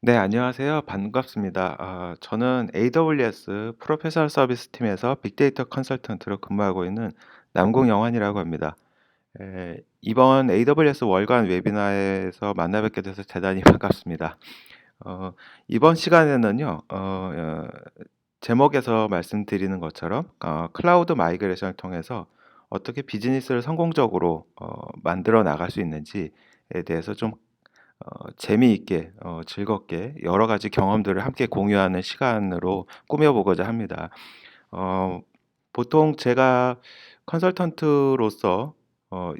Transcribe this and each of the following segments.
네, 안녕하세요. 반갑습니다. 저는 AWS 프로페셔널 서비스 팀에서 빅데이터 컨설턴트로 근무하고 있는 남궁영환이라고 합니다. 이번 AWS 월간 웨비나에서 만나 뵙게 돼서 대단히 반갑습니다. 이번 시간에는요, 제목에서 말씀드리는 것처럼 클라우드 마이그레이션을 통해서 어떻게 비즈니스를 성공적으로 만들어 나갈 수 있는지에 대해서 좀 재미있게 즐겁게 여러 가지 경험들을 함께 공유하는 시간으로 꾸며보고자 합니다. 어, 보통 제가 컨설턴트로서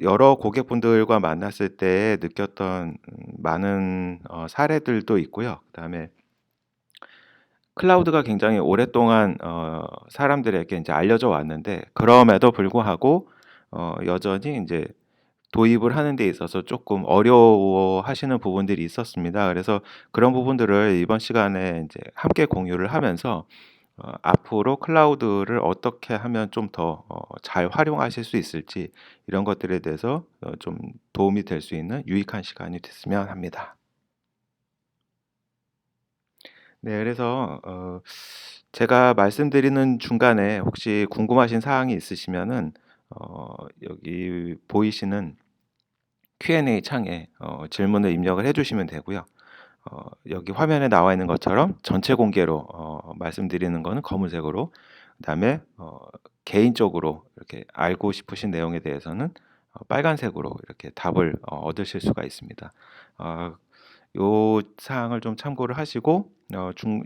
여러 고객분들과 만났을 때 느꼈던 많은 사례들도 있고요. 그다음에 클라우드가 굉장히 오랫동안 사람들에게 이제 알려져 왔는데 그럼에도 불구하고 여전히 이제 도입을 하는 데 있어서 조금 어려워하시는 부분들이 있었습니다. 그래서 그런 부분들을 이번 시간에 이제 함께 공유를 하면서 앞으로 클라우드를 어떻게 하면 좀 더 잘 활용하실 수 있을지 이런 것들에 대해서 좀 도움이 될 수 있는 유익한 시간이 됐으면 합니다. 네, 그래서 제가 말씀드리는 중간에 혹시 궁금하신 사항이 있으시면은 여기 보이시는 Q&A 창에 질문을 입력을 해주시면 되고요. 여기 화면에 나와 있는 것처럼 전체 공개로 말씀드리는 거는 검은색으로, 그다음에 개인적으로 이렇게 알고 싶으신 내용에 대해서는 빨간색으로 이렇게 답을 얻으실 수가 있습니다. 어, 요 사항을 좀 참고를 하시고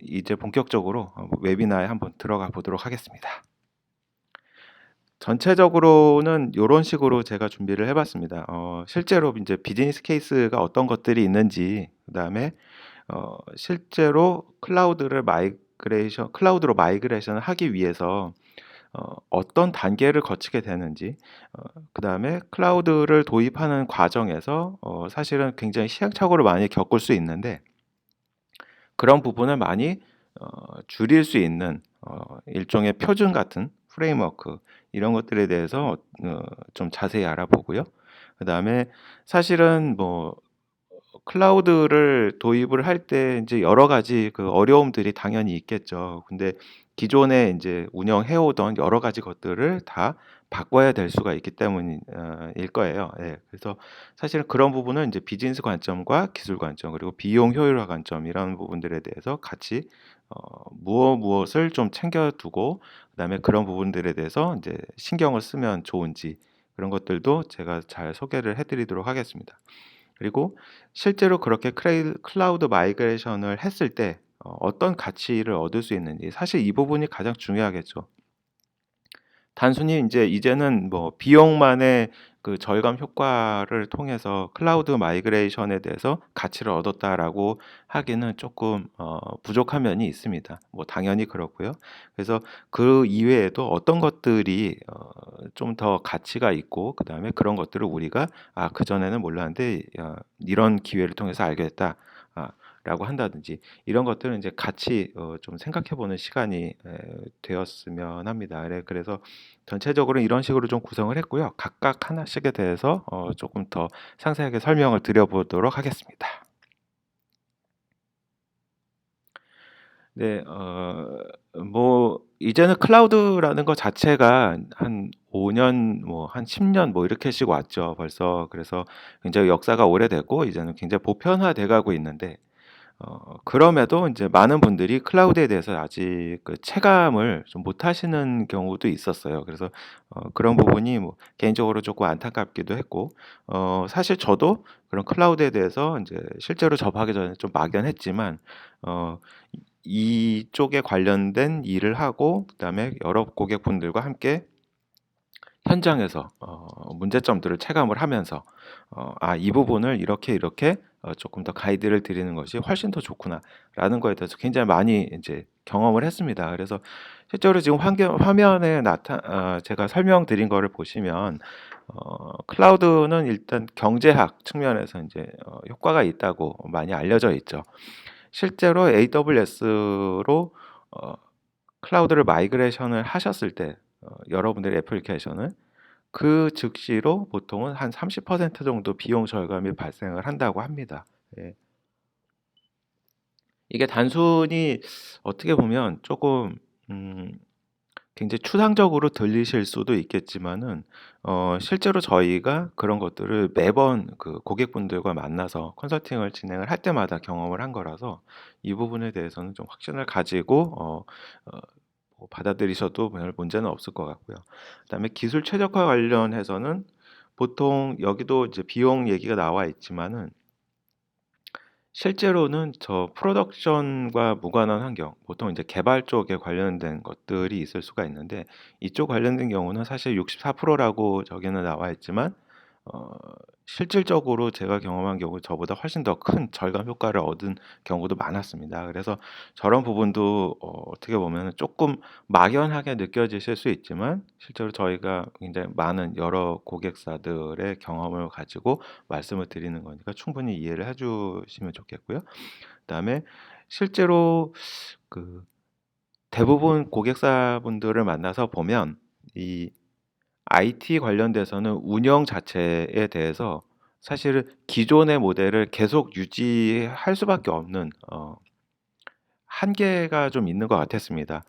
이제 본격적으로 웨비나에 한번 들어가 보도록 하겠습니다. 전체적으로는 요런 식으로 제가 준비를 해봤습니다. 실제로 이제 비즈니스 케이스가 어떤 것들이 있는지, 그다음에 실제로 클라우드로 마이그레이션을 하기 위해서 어떤 단계를 거치게 되는지, 그다음에 클라우드를 도입하는 과정에서 사실은 굉장히 시행착오를 많이 겪을 수 있는데 그런 부분을 많이 줄일 수 있는 일종의 표준 같은 프레임워크 이런 것들에 대해서 좀 자세히 알아보고요. 그다음에 사실은 뭐 클라우드를 도입을 할 때 이제 여러 가지 그 어려움들이 당연히 있겠죠. 근데 기존에 이제 운영해 오던 여러 가지 것들을 다 바꿔야 될 수가 있기 때문일 거예요. 예. 그래서 사실은 그런 부분은 이제 비즈니스 관점과 기술 관점 그리고 비용 효율화 관점 이런 부분들에 대해서 같이 무엇을 좀 챙겨 두고 그다음에 그런 부분들에 대해서 이제 신경을 쓰면 좋은지 그런 것들도 제가 잘 소개를 해 드리도록 하겠습니다. 그리고 실제로 그렇게 클라우드 마이그레이션을 했을 때 어떤 가치를 얻을 수 있는지 사실 이 부분이 가장 중요하겠죠. 단순히 이제 이제는 뭐 비용만의 그 절감 효과를 통해서 클라우드 마이그레이션에 대해서 가치를 얻었다라고 하기는 조금 부족한 면이 있습니다. 뭐 당연히 그렇고요. 그래서 그 이외에도 어떤 것들이 좀 더 가치가 있고 그다음에 그런 것들을 우리가 그전에는 몰랐는데 이런 기회를 통해서 알게 됐다. 라고 한다든지 이런 것들은 이제 같이 좀 생각해 보는 시간이 되었으면 합니다. 그래서 전체적으로 이런 식으로 좀 구성을 했고요. 각각 하나씩에 대해서 조금 더 상세하게 설명을 드려보도록 하겠습니다. 네, 뭐 이제는 클라우드라는 것 자체가 한 5년, 뭐 한 10년 뭐 이렇게씩 왔죠, 벌써. 그래서 굉장히 역사가 오래되고 이제는 굉장히 보편화돼 가고 있는데 그럼에도 이제 많은 분들이 클라우드에 대해서 아직 그 체감을 좀 못하시는 경우도 있었어요. 그래서 그런 부분이 뭐 개인적으로 조금 안타깝기도 했고 사실 저도 그런 클라우드에 대해서 이제 실제로 접하기 전에 좀 막연했지만 어 이쪽에 관련된 일을 하고 그다음에 여러 고객분들과 함께 현장에서 문제점들을 체감을 하면서 이 부분을 이렇게 이렇게 조금 더 가이드를 드리는 것이 훨씬 더 좋구나라는 거에 대해서 굉장히 많이 이제 경험을 했습니다. 그래서 실제로 지금 화면에 제가 설명드린 거를 보시면 클라우드는 일단 경제학 측면에서 이제 효과가 있다고 많이 알려져 있죠. 실제로 AWS로 클라우드를 마이그레이션을 하셨을 때 여러분들의 애플리케이션을 그 즉시로 보통은 한 30% 정도 비용 절감이 발생을 한다고 합니다. 예. 이게 단순히 어떻게 보면 쪼금 음 굉장히 추상적으로 들리실 수도 있겠지만은 실제로 저희가 그런 것들을 매번 그 고객분들과 만나서 컨설팅을 진행을 할 때마다 경험을 한 거라서 이 부분에 대해서는 좀 확신을 가지고 어 뭐 받아들이셔도 별 문제는 없을 것 같고요. 그다음에 기술 최적화 관련해서는 보통 여기도 이제 비용 얘기가 나와 있지만은 실제로는 저 프로덕션과 무관한 환경, 보통 이제 개발 쪽에 관련된 것들이 있을 수가 있는데 이쪽 관련된 경우는 사실 64% 라고 저기는 나와 있지만 어 실질적으로 제가 경험한 경우 저보다 훨씬 더 큰 절감 효과를 얻은 경우도 많았습니다. 그래서 저런 부분도 어떻게 보면은 쪼끔 막연하게 느껴지실 수 있지만 실제로 저희가 굉장히 많은 여러 고객사들의 경험을 가지고 말씀을 드리는 거니까 충분히 이해를 해 주시면 좋겠고요. 그다음에 실제로 그 대부분 고객사분들을 만나서 보면 이 IT 관련돼서는 운영 자체에 대해서 사실은 기존의 모델을 계속 유지할 수밖에 없는 한계가 좀 있는 것 같았습니다.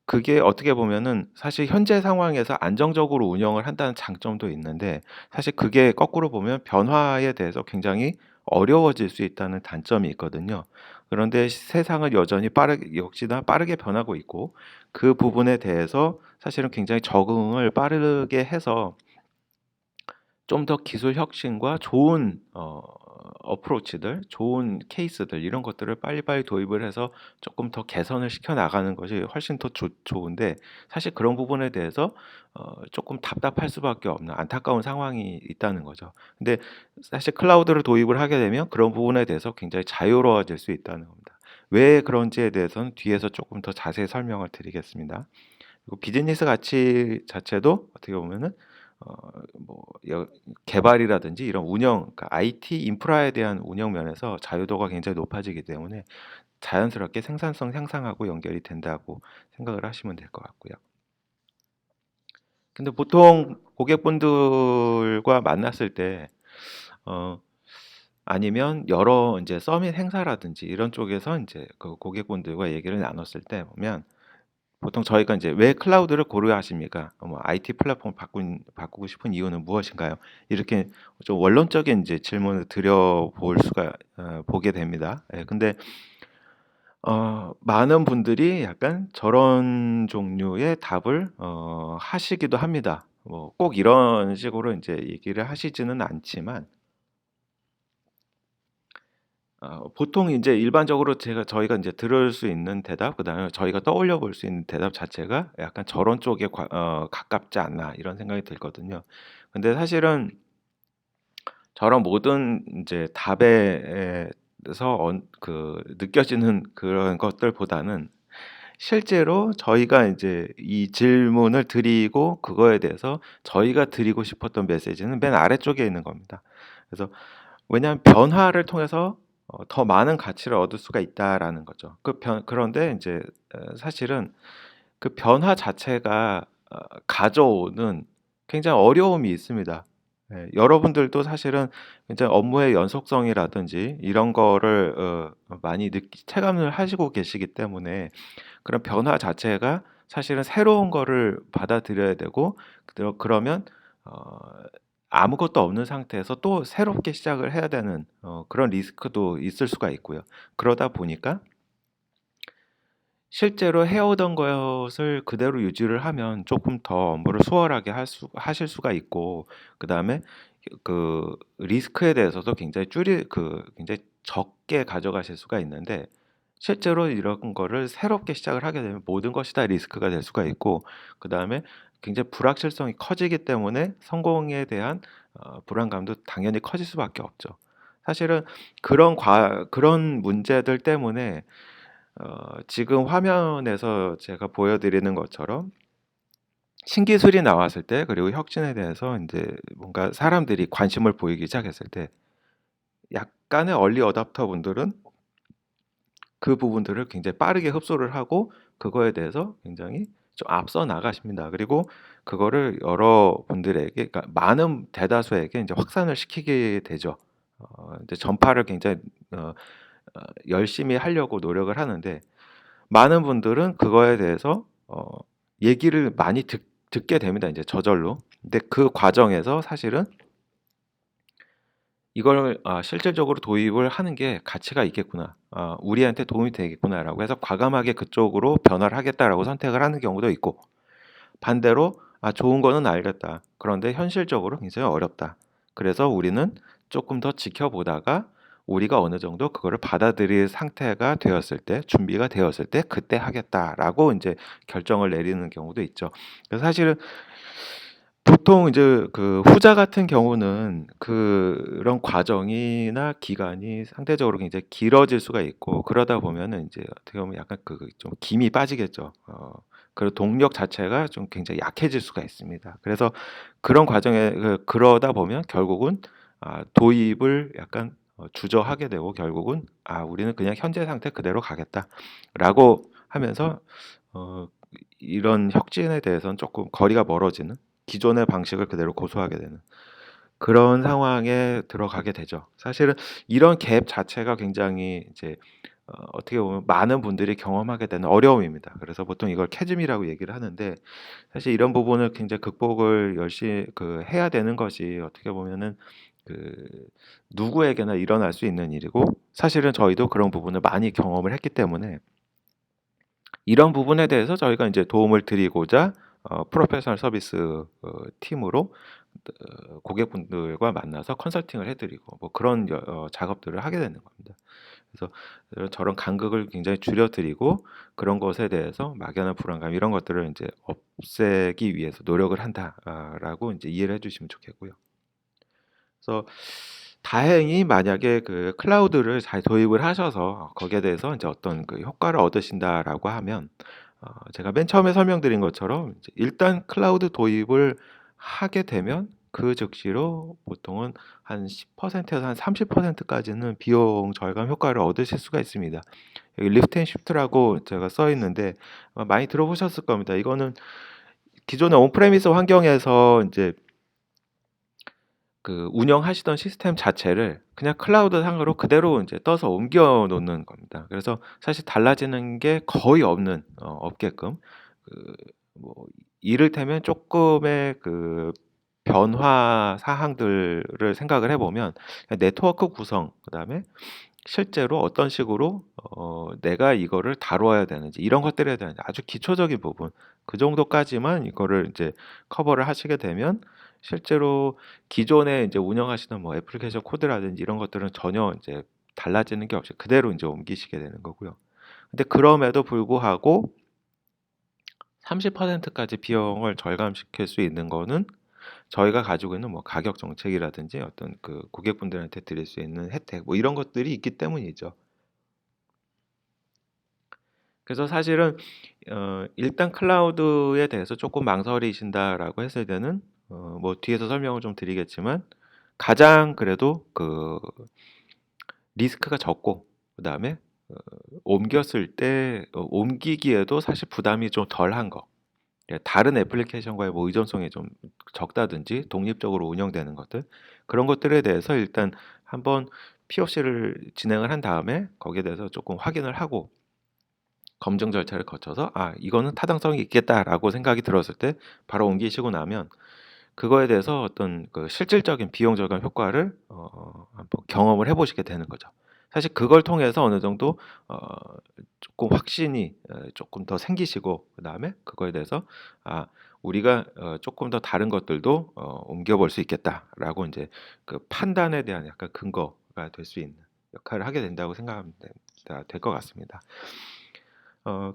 그게 어떻게 보면은 사실 현재 상황에서 안정적으로 운영을 한다는 장점도 있는데 사실 그게 거꾸로 보면 변화에 대해서 굉장히 어려워질 수 있다는 단점이 있거든요. 그런데 세상은 여전히 빠르게 역시나 빠르게 변하고 있고 그 부분에 대해서 사실은 굉장히 적응을 빠르게 해서 좀 더 기술 혁신과 좋은 어프로치들, 좋은 케이스들 이런 것들을 빨리빨리 도입을 해서 조금 더 개선을 시켜 나가는 것이 훨씬 더 좋은데 사실 그런 부분에 대해서 쪼끔 답답할 수밖에 없는 안타까운 상황이 있다는 거죠. 근데 사실 클라우드를 도입을 하게 되면 그런 부분에 대해서 굉장히 자유로워질 수 있다는 겁니다. 왜 그런지에 대해서는 뒤에서 조금 더 자세히 설명을 드리겠습니다. 그리고 비즈니스 가치 자체도 어떻게 보면은 어 뭐 개발이라든지 이런 운영, 그러니까 IT 인프라에 대한 운영 면에서 자유도가 굉장히 높아지기 때문에 자연스럽게 생산성 향상하고 연결이 된다고 생각을 하시면 될 것 같고요. 근데 보통 고객분들과 만났을 때 어 아니면 여러 인제 서밋 행사라든지 이런 쪽에서 인제 그 고객분들과 얘기를 나눴을 때 보면 보통 저희가 인제 "왜 클라우드를 고려하십니까? 뭐 IT 플랫폼을 바꾸고 싶은 이유는 무엇인가요?" 이렇게 좀 원론적인 인제 질문을 드려볼 수가 보게 됩니다. 예 근데 많은 분들이 약간 저런 종류의 답을 하시기도 합니다. 뭐 꼭 이런 식으로 인제 얘기를 하시지는 않지만 보통 인제 일반적으로 저희가 인제 들을 수 있는 대답, 그다음에 저희가 떠올려 볼 수 있는 대답 자체가 약간 '저런 쪽에 가깝지 않나.' 이런 생각이 들거든요. 근데 사실은 저런 모든 인제 답에 서 느껴지는 그런 것들보다는 실제로 저희가 인제 이 질문을 드리고 그거에 대해서 저희가 드리고 싶었던 메시지는 맨 아래쪽에 있는 겁니다. 그래서 왜냐하면 변화를 통해서 더 많은 가치를 얻을 수가 있다라는 거죠. 그런데 인제 사실은 그 변화 자체가 가져오는 굉장히 어려움이 있습니다. 예. 여러분들도 사실은 굉장히 업무의 연속성이라든지 이런 거를 많이 체감을 하시고 계시기 때문에 그런 변화 자체가 사실은 새로운 거를 받아들여야 되고 그러면 어 아무것도 없는 상태에서 또 새롭게 시작을 해야 되는 그런 리스크도 있을 수가 있고요. 그러다 보니까 실제로 해오던 것을 그대로 유지를 하면 쪼끔 더 업무를 수월하게 하실 수가 있고 그다음에 그 리스크에 대해서도 굉장히 적게 가져가실 수가 있는데 실제로 이런 거를 새롭게 시작을 하게 되면 모든 것이 다 리스크가 될 수가 있고 그다음에 굉장히 불확실성이 커지기 때문에 성공에 대한 불안감도 당연히 커질 수밖에 없죠. 사실은 그런 문제들 때문에 지금 화면에서 제가 보여 드리는 것처럼 신기술이 나왔을 때 그리고 혁신에 대해서 인제 뭔가 사람들이 관심을 보이기 시작했을 때 약간의 얼리 어답터 분들은 그 부분들을 굉장히 빠르게 흡수를 하고 그거에 대해서 굉장히 좀 앞서 나가십니다. 그리고 그거를 여러분들에게, 그러니까 많은 대다수에게 인제 확산을 시키게 되죠. 인제 전파를 굉장히 어 열심히 하려고 노력을 하는데 많은 분들은 그거에 대해서 얘기를 많이 듣게 됩니다. 이제 저절로. 근데 그 과정에서 사실은 이걸 실질적으로 도입을 하는 게 가치가 있겠구나. 우리한테 도움이 되겠구나라고 해서 과감하게 그쪽으로 변화를 하겠다라고 선택을 하는 경우도 있고 반대로 좋은 거는 알겠다. 그런데 현실적으로 굉장히 어렵다. 그래서 우리는 조금 더 지켜보다가 우리가 어느 정도 그거를 받아들일 상태가 되었을 때, 준비가 되었을 때 그때 하겠다라고 이제 결정을 내리는 경우도 있죠. 그래서 사실은 보통 이제 그 후자 같은 경우는 그런 과정이나 기간이 상대적으로 굉장히 길어질 수가 있고 그러다 보면은 이제 어떻게 보면 약간 그 좀 김이 빠지겠죠. 그리고 동력 자체가 좀 굉장히 약해질 수가 있습니다. 그래서 그런 과정에 그러다 보면 결국은 도입을 약간 주저하게 되고 결국은 우리는 그냥 현재 상태 그대로 가겠다라고 하면서 어, 이런 혁신에 대해서는 조금 거리가 멀어지는 기존의 방식을 그대로 고수하게 되는 그런 상황에 들어가게 되죠. 사실은 이런 갭 자체가 굉장히 이제 어떻게 보면 많은 분들이 경험하게 되는 어려움입니다. 그래서 보통 이걸 캐즘이라고 얘기를 하는데 사실 이런 부분을 굉장히 극복을 열심히 해야 되는 것이 어떻게 보면은 그 누구에게나 일어날 수 있는 일이고 사실은 저희도 그런 부분을 많이 경험을 했기 때문에 이런 부분에 대해서 저희가 이제 도움을 드리고자 프로페셔널 서비스 팀으로 고객분들과 만나서 컨설팅을 해드리고 뭐 그런 작업들을 하게 되는 겁니다. 그래서 저런 간극을 굉장히 줄여드리고 그런 것에 대해서 막연한 불안감 이런 것들을 이제 없애기 위해서 노력을 한다라고 이제 이해를 해주시면 좋겠고요. 그래서 다행히 만약에 그 클라우드를 잘 도입을 하셔서 거기에 대해서 이제 어떤 그 효과를 얻으신다라고 하면 제가 맨 처음에 설명드린 것처럼 이제 일단 클라우드 도입을 하게 되면 그 즉시로 보통은 한 10%에서 한 30%까지는 비용 절감 효과를 얻으실 수가 있습니다. 여기 리프트 앤 시프트라고 제가 써 있는데 많이 들어보셨을 겁니다. 이거는 기존의 온프레미스 환경에서 이제 그 운영하시던 시스템 자체를 그냥 클라우드 상으로 그대로 이제 떠서 옮겨 놓는 겁니다. 그래서 사실 달라지는 게 거의 없게끔 뭐 이를테면 쪼끔의 그 변화 사항들을 생각을 해 보면 네트워크 구성 그다음에 실제로 어떤 식으로 내가 이거를 다뤄야 되는지 이런 것들에 대한 아주 기초적인 부분 그 정도까지만 이거를 이제 커버를 하시게 되면 실제로 기존에 이제 운영하시던 뭐 애플리케이션 코드라든지 이런 것들은 전혀 이제 달라지는 게 없이 그대로 인제 옮기시게 되는 거고요. 근데 그럼에도 불구하고 30%까지 비용을 절감시킬 수 있는 거는 저희가 가지고 있는 뭐 가격 정책이라든지 어떤 그 고객분들한테 드릴 수 있는 혜택 뭐 이런 것들이 있기 때문이죠. 그래서 사실은 일단 클라우드에 대해서 조금 망설이신다라고 했을 때는 뭐 뒤에서 설명을 좀 드리겠지만 가장 그래도 그 리스크가 적고 그다음에 어 옮겼을 때 옮기기에도 사실 부담이 좀 덜한 거. 다른 애플리케이션과의 뭐 의존성이 좀 적다든지 독립적으로 운영되는 것들 그런 것들에 대해서 일단 한번 POC를 진행을 한 다음에 거기에 대해서 조금 확인을 하고 검증 절차를 거쳐서 이거는 타당성이 있겠다라고 생각이 들었을 때 바로 옮기시고 나면 그거에 대해서 어떤 그 실질적인 비용 절감 효과를 한번 경험을 해 보시게 되는 거죠. 사실 그걸 통해서 어느 정도 어 쪼끔 확신이 쪼끔 더 생기시고 그다음에 그거에 대해서 '우리가 쪼끔 더 다른 것들도 옮겨 볼 수 있겠다.'라고 인제 그 판단에 대한 약간 근거가 될 수 있는 역할을 하게 된다고 생각하면 될 것 같습니다.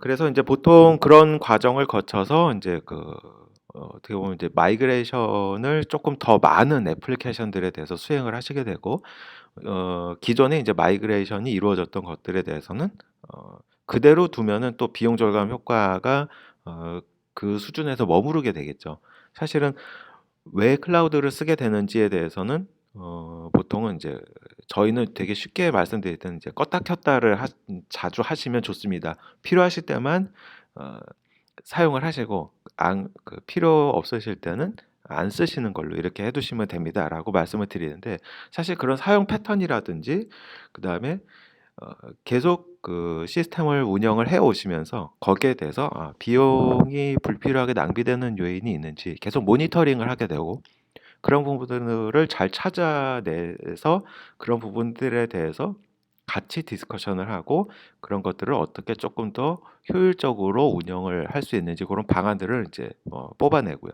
그래서 인제 보통 그런 과정을 거쳐서 인제 어떻게 보면 이제 마이그레이션을 쪼끔 더 많은 애플리케이션들에 대해서 수행을 하시게 되고 기존에 이제 마이그레이션이 이루어졌던 것들에 대해서는 그대로 두면은 또 비용 절감 효과가 어 그 수준에서 머무르게 되겠죠. 사실은 왜 클라우드를 쓰게 되는지에 대해서는 보통은 이제 저희는 되게 쉽게 말씀드릴 때는 이제 껐다 켰다를 자주 하시면 좋습니다. 필요하실 때만 어 사용을 하시고 필요 없으실 때는 안 쓰시는 걸로 이렇게 해 두시면 됩니다라고 말씀을 드리는데 사실 그런 사용 패턴이라든지 그다음에 어 계속 그 시스템을 운영을 해 오시면서 거기에 대해서 비용이 불필요하게 낭비되는 요인이 있는지 계속 모니터링을 하게 되고, 그런 부분들을 잘 찾아내서 그런 부분들에 대해서 같이 디스커션을 하고, 그런 것들을 어떻게 조금 더 효율적으로 운영을 할 수 있는지 그런 방안들을 이제 뽑아내고요.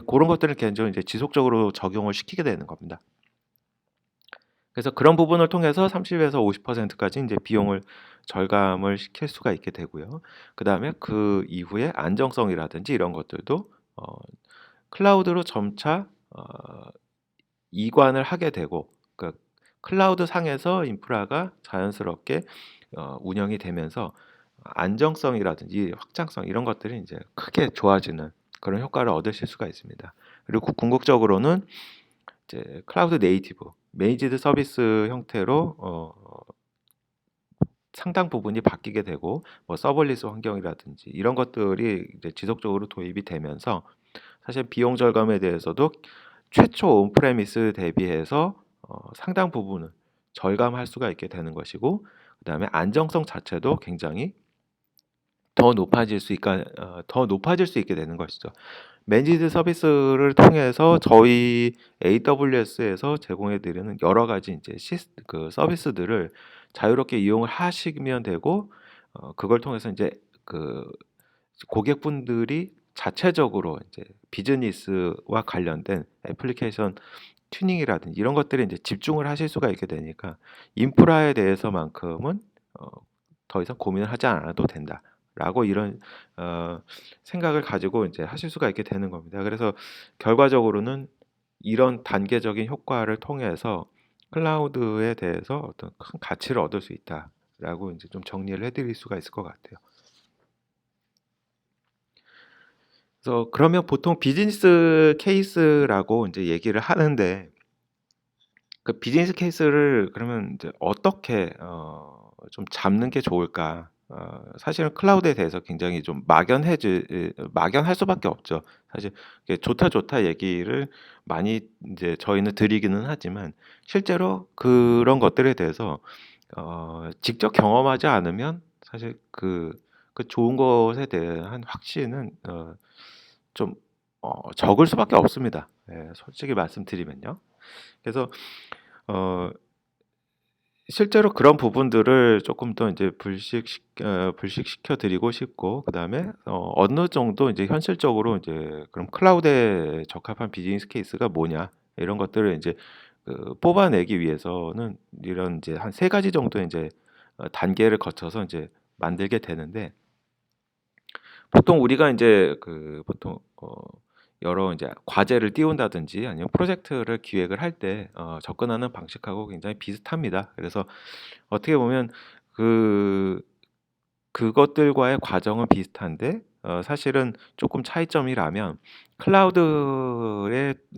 그런 것들을 개인적으로 이제 지속적으로 적용을 시키게 되는 겁니다. 그래서 그런 부분을 통해서 30에서 50%까지 이제 비용을 절감을 시킬 수가 있게 되고요. 그다음에 그 이후에 안정성이라든지 이런 것들도 어 클라우드로 점차 이관을 하게 되고, 그러니까 클라우드 상에서 인프라가 자연스럽게 운영이 되면서 안정성이라든지 확장성 이런 것들이 이제 크게 좋아지는 그런 효과를 얻으실 수가 있습니다. 그리고 궁극적으로는 이제 클라우드 네이티브, 메이지드 서비스 형태로 상당 부분이 바뀌게 되고, 뭐 서벌리스 환경이라든지 이런 것들이 이제 지속적으로 도입이 되면서 사실 비용 절감에 대해서도 최초 온프레미스 대비해서 상당 부분은 절감할 수가 있게 되는 것이고, 그다음에 안정성 자체도 굉장히 더 높아질 수 있게 되는 것이죠. 매니지드 서비스를 통해서 저희 AWS에서 제공해 드리는 여러 가지 이제 그 서비스들을 자유롭게 이용을 하시면 되고, 그걸 통해서 이제 그 고객분들이 자체적으로 이제 비즈니스와 관련된 애플리케이션 튜닝이라든지 이런 것들에 이제 집중을 하실 수가 있게 되니까 인프라에 대해서만큼은 어, 더 이상 고민을 하지 않아도 된다라고 이런 생각을 가지고 이제 하실 수가 있게 되는 겁니다. 그래서 결과적으로는 이런 단계적인 효과를 통해서 클라우드에 대해서 어떤 큰 가치를 얻을 수 있다라고 이제 좀 정리를 해드릴 수가 있을 것 같아요. 그래서 그러면 보통 비즈니스 케이스라고 이제 얘기를 하는데, 그 비즈니스 케이스를 그러면 이제 어떻게 좀 잡는 게 좋을까? 사실은 클라우드에 대해서 굉장히 좀 막연할 수밖에 없죠. 사실 이게 좋다 좋다 얘기를 많이 이제 저희는 드리기는 하지만, 실제로 그런 것들에 대해서 직접 경험하지 않으면 사실 그 좋은 것에 대한 확신은 좀 적을 수밖에 없습니다. 예, 솔직히 말씀드리면요. 그래서 어 실제로 그런 부분들을 조금 더 이제 불식시켜 드리고 싶고, 그다음에 어느 정도 이제 현실적으로 이제 그럼 클라우드에 적합한 비즈니스 케이스가 뭐냐 이런 것들을 이제 뽑아내기 위해서는 이런 이제 한 세 가지 정도 이제 단계를 거쳐서 이제 만들게 되는데, 보통 우리가 이제 보통 여러 이제 과제를 띄운다든지 아니면 프로젝트를 기획을 할 때 접근하는 방식하고 굉장히 비슷합니다. 그래서 어떻게 보면 그 그것들과의 과정은 비슷한데, 사실은 조금 차이점이라면,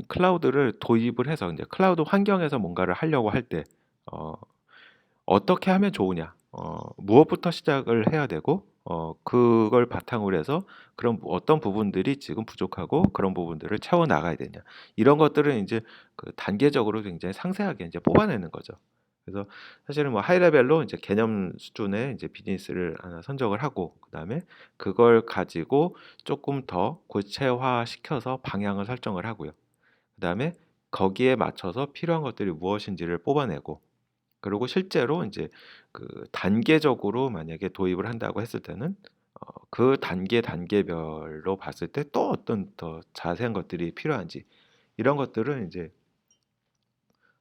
클라우드를 도입을 해서 이제 클라우드 환경에서 뭔가를 하려고 할 때 어 어떻게 하면 좋으냐, 무엇부터 시작을 해야 되고, 그걸 바탕으로 해서 그런 어떤 부분들이 지금 부족하고 그런 부분들을 채워 나가야 되냐, 이런 것들은 이제 그 단계적으로 굉장히 상세하게 이제 뽑아내는 거죠. 그래서 사실은 뭐 하이 레벨로 이제 개념 수준의 이제 비즈니스를 하나 선정을 하고, 그다음에 그걸 가지고 조금 더 구체화 시켜서 방향을 설정을 하고요. 그다음에 거기에 맞춰서 필요한 것들이 무엇인지를 뽑아내고, 그리고 실제로 이제 단계적으로 만약에 도입을 한다고 했을 때는 그 단계별로 봤을 때 또 어떤 더 자세한 것들이 필요한지, 이런 것들을 이제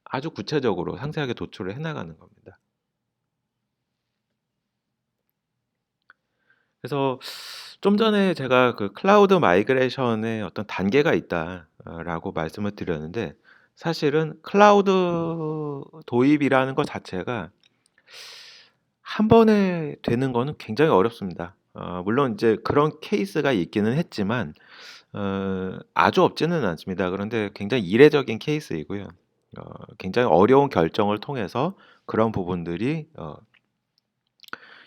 아주 구체적으로 상세하게 도출을 해 나가는 겁니다. 그래서 좀 전에 제가 그 클라우드 마이그레이션의 어떤 단계가 있다라고 말씀을 드렸는데, 사실은 클라우드 도입이라는 것 자체가 한 번에 되는 거는 굉장히 어렵습니다. 물론 이제 그런 케이스가 있기는 했지만 아주 없지는 않습니다. 그런데 굉장히 이례적인 케이스이고요. 굉장히 어려운 결정을 통해서 그런 부분들이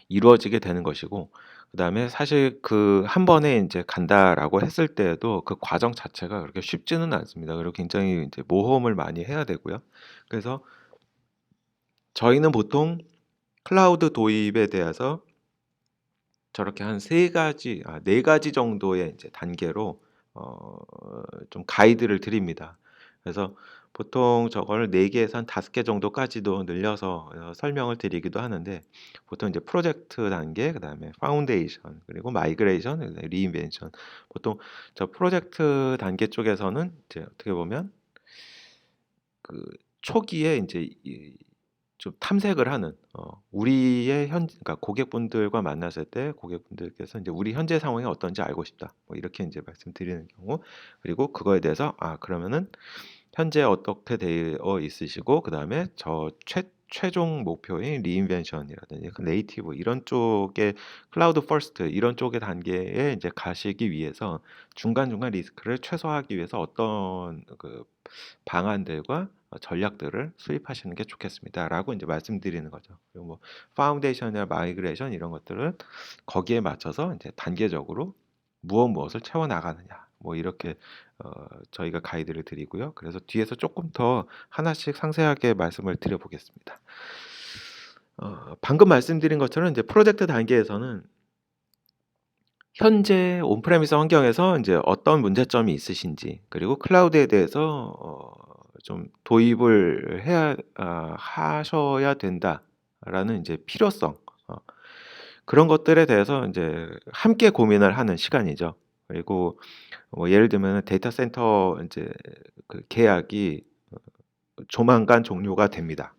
이루어지게 되는 것이고, 그다음에 사실 그 한 번에 인제 간다라고 했을 때에도 그 과정 자체가 그렇게 쉽지는 않습니다. 그리고 굉장히 이제 모험을 많이 해야 되고요. 그래서 저희는 보통 클라우드 도입에 대해서 저렇게 한 3가지 4가지 정도의 이제 단계로 어 좀 가이드를 드립니다. 그래서 보통 저거를 4 개에서 한 5개 정도까지도 늘려서 설명을 드리기도 하는데, 보통 이제 프로젝트 단계, 그다음에 파운데이션, 그리고 마이그레이션, 그다음에 리인벤션. 보통 저 프로젝트 단계 쪽에서는 이제 어떻게 보면 그 초기에 인제 이 좀 탐색을 하는, 우리의 그러니까 고객분들과 만났을 때 고객분들께서 인제 "우리 현재 상황이 어떤지 알고 싶다." 뭐 이렇게 인제 말씀드리는 경우, 그리고 그거에 대해서 그러면은 현재 어떻게 되어 있으시고, 그다음에 저 최종 목표인 리인벤션이라든지 그 네이티브 이런 쪽의 클라우드 퍼스트 이런 쪽의 단계에 인제 가시기 위해서 중간중간 리스크를 최소화하기 위해서 어떤 그 방안들과 전략들을 수립하시는 게 좋겠습니다라고 인제 말씀드리는 거죠. 그리고 뭐 파운데이션이나 마이그레이션 이런 것들은 거기에 맞춰서 인제 단계적으로 무엇을 채워 나가느냐, 뭐 이렇게 저희가 가이드를 드리고요. 그래서 뒤에서 쪼끔 더 하나씩 상세하게 말씀을 드려 보겠습니다. 방금 말씀드린 것처럼 인제 프로젝트 단계에서는 현재 온프레미스 환경에서 인제 어떤 문제점이 있으신지, 그리고 클라우드에 대해서 좀 도입을 하셔야 된다라는 인제 필요성, 어 그런 것들에 대해서 인제 함께 고민을 하는 시간이죠. 그리고 뭐 예를 들면은 데이터 센터 인제 그 계약이 조만간 종료가 됩니다.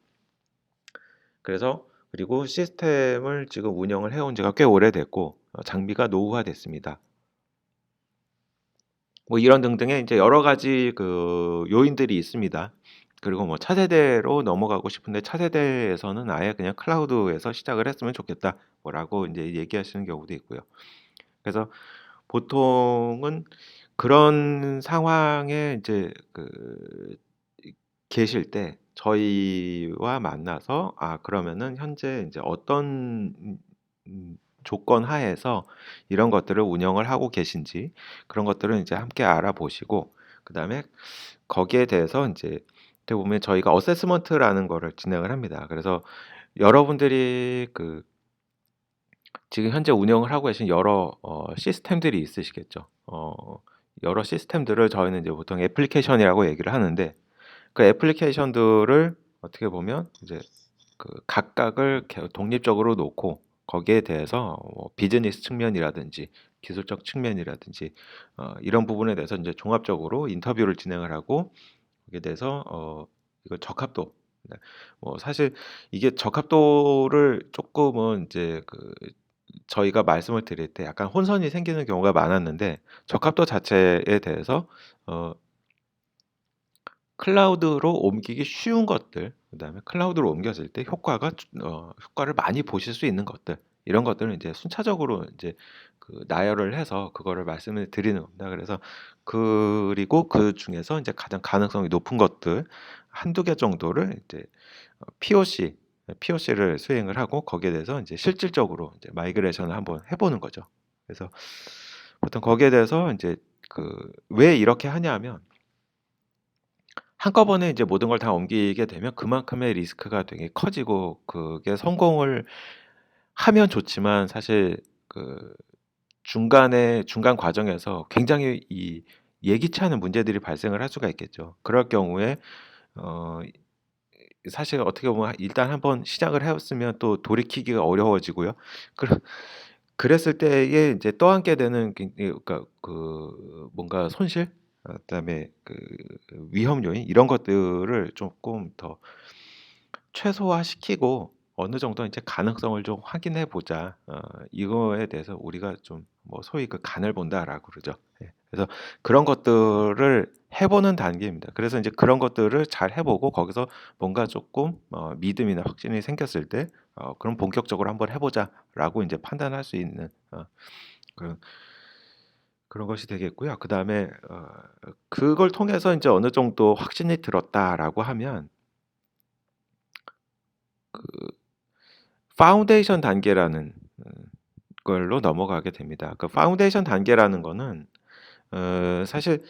그래서 그리고 시스템을 지금 운영을 해온 지가 꽤 오래됐고 장비가 노후화됐습니다. 뭐 이런 등등의 인제 여러 가지 그 요인들이 있습니다. 그리고 뭐 "차세대로 넘어가고 싶은데 차세대에서는 아예 그냥 클라우드에서 시작을 했으면 좋겠다." 뭐라고 인제 얘기하시는 경우도 있고요. 그래서 보통은 그런 상황에 인제 계실 때 저희와 만나서 그러면은 현재 인제 어떤 조건 하에서 이런 것들을 운영을 하고 계신지, 그런 것들을 인제 함께 알아보시고, 그다음에 거기에 대해서 인제 어떻게 보면 저희가 어세스먼트라는 거를 진행을 합니다. 그래서 여러분들이 지금 현재 운영을 하고 계신 여러 시스템들이 있으시겠죠. 여러 시스템들을 저희는 이제 보통 애플리케이션이라고 얘기를 하는데, 그 애플리케이션들을 어떻게 보면 이제 각각을 독립적으로 놓고 거기에 대해서 비즈니스 측면이라든지 기술적 측면이라든지 이런 부분에 대해서 인제 종합적으로 인터뷰를 진행을 하고, 거기에 대해서 이거 적합도, 네, 뭐 사실 이게 적합도를 쪼끔은 인제 저희가 말씀을 드릴 때 약간 혼선이 생기는 경우가 많았는데, 적합도 자체에 대해서 어 클라우드로 옮기기 쉬운 것들, 그다음에 클라우드로 옮겼을 때 효과를 많이 보실 수 있는 것들, 이런 것들은 이제 순차적으로 인제 나열을 해서 그거를 말씀을 드리는 겁니다. 그래서 그리고 그중에서 인제 가장 가능성이 높은 것들 한두 개 정도를 이제 POC를 수행을 하고, 거기에 대해서 인제 실질적으로 이제 마이그레이션을 한번 해 보는 거죠. 그래서 보통 거기에 대해서 인제 왜 이렇게 하냐면, 한꺼번에 이제 모든 걸 다 옮기게 되면 그만큼의 리스크가 되게 커지고, 그게 성공을 하면 좋지만 사실 중간 과정에서 굉장히 예기치 않은 문제들이 발생을 할 수가 있겠죠. 그럴 경우에 어 사실 어떻게 보면 일단 한번 시작을 해 봤으면 또 돌이키기가 어려워지고요. 그러 그랬을 때에 인제 떠안게 되는 그러니까 뭔가 손실, 그다음에 위험 요인 이런 것들을 쪼끔 더 최소화시키고, 어느 정도 인제 가능성을 좀 확인해 보자. 이거에 대해서 우리가 좀 뭐 소위 간을 본다라고 그러죠. 예. 그래서 그런 것들을 해 보는 단계입니다. 그래서 인제 그런 것들을 잘 해 보고, 거기서 뭔가 쪼끔 믿음이나 확신이 생겼을 때 "그럼 본격적으로 한번 해 보자."라고 인제 판단할 수 있는 그런 그런 것이 되겠고요. 그다음에 그걸 통해서 인제 어느 정도 확신이 들었다라고 하면 파운데이션 단계라는 걸로 넘어가게 됩니다. 그 파운데이션 단계라는 거는 사실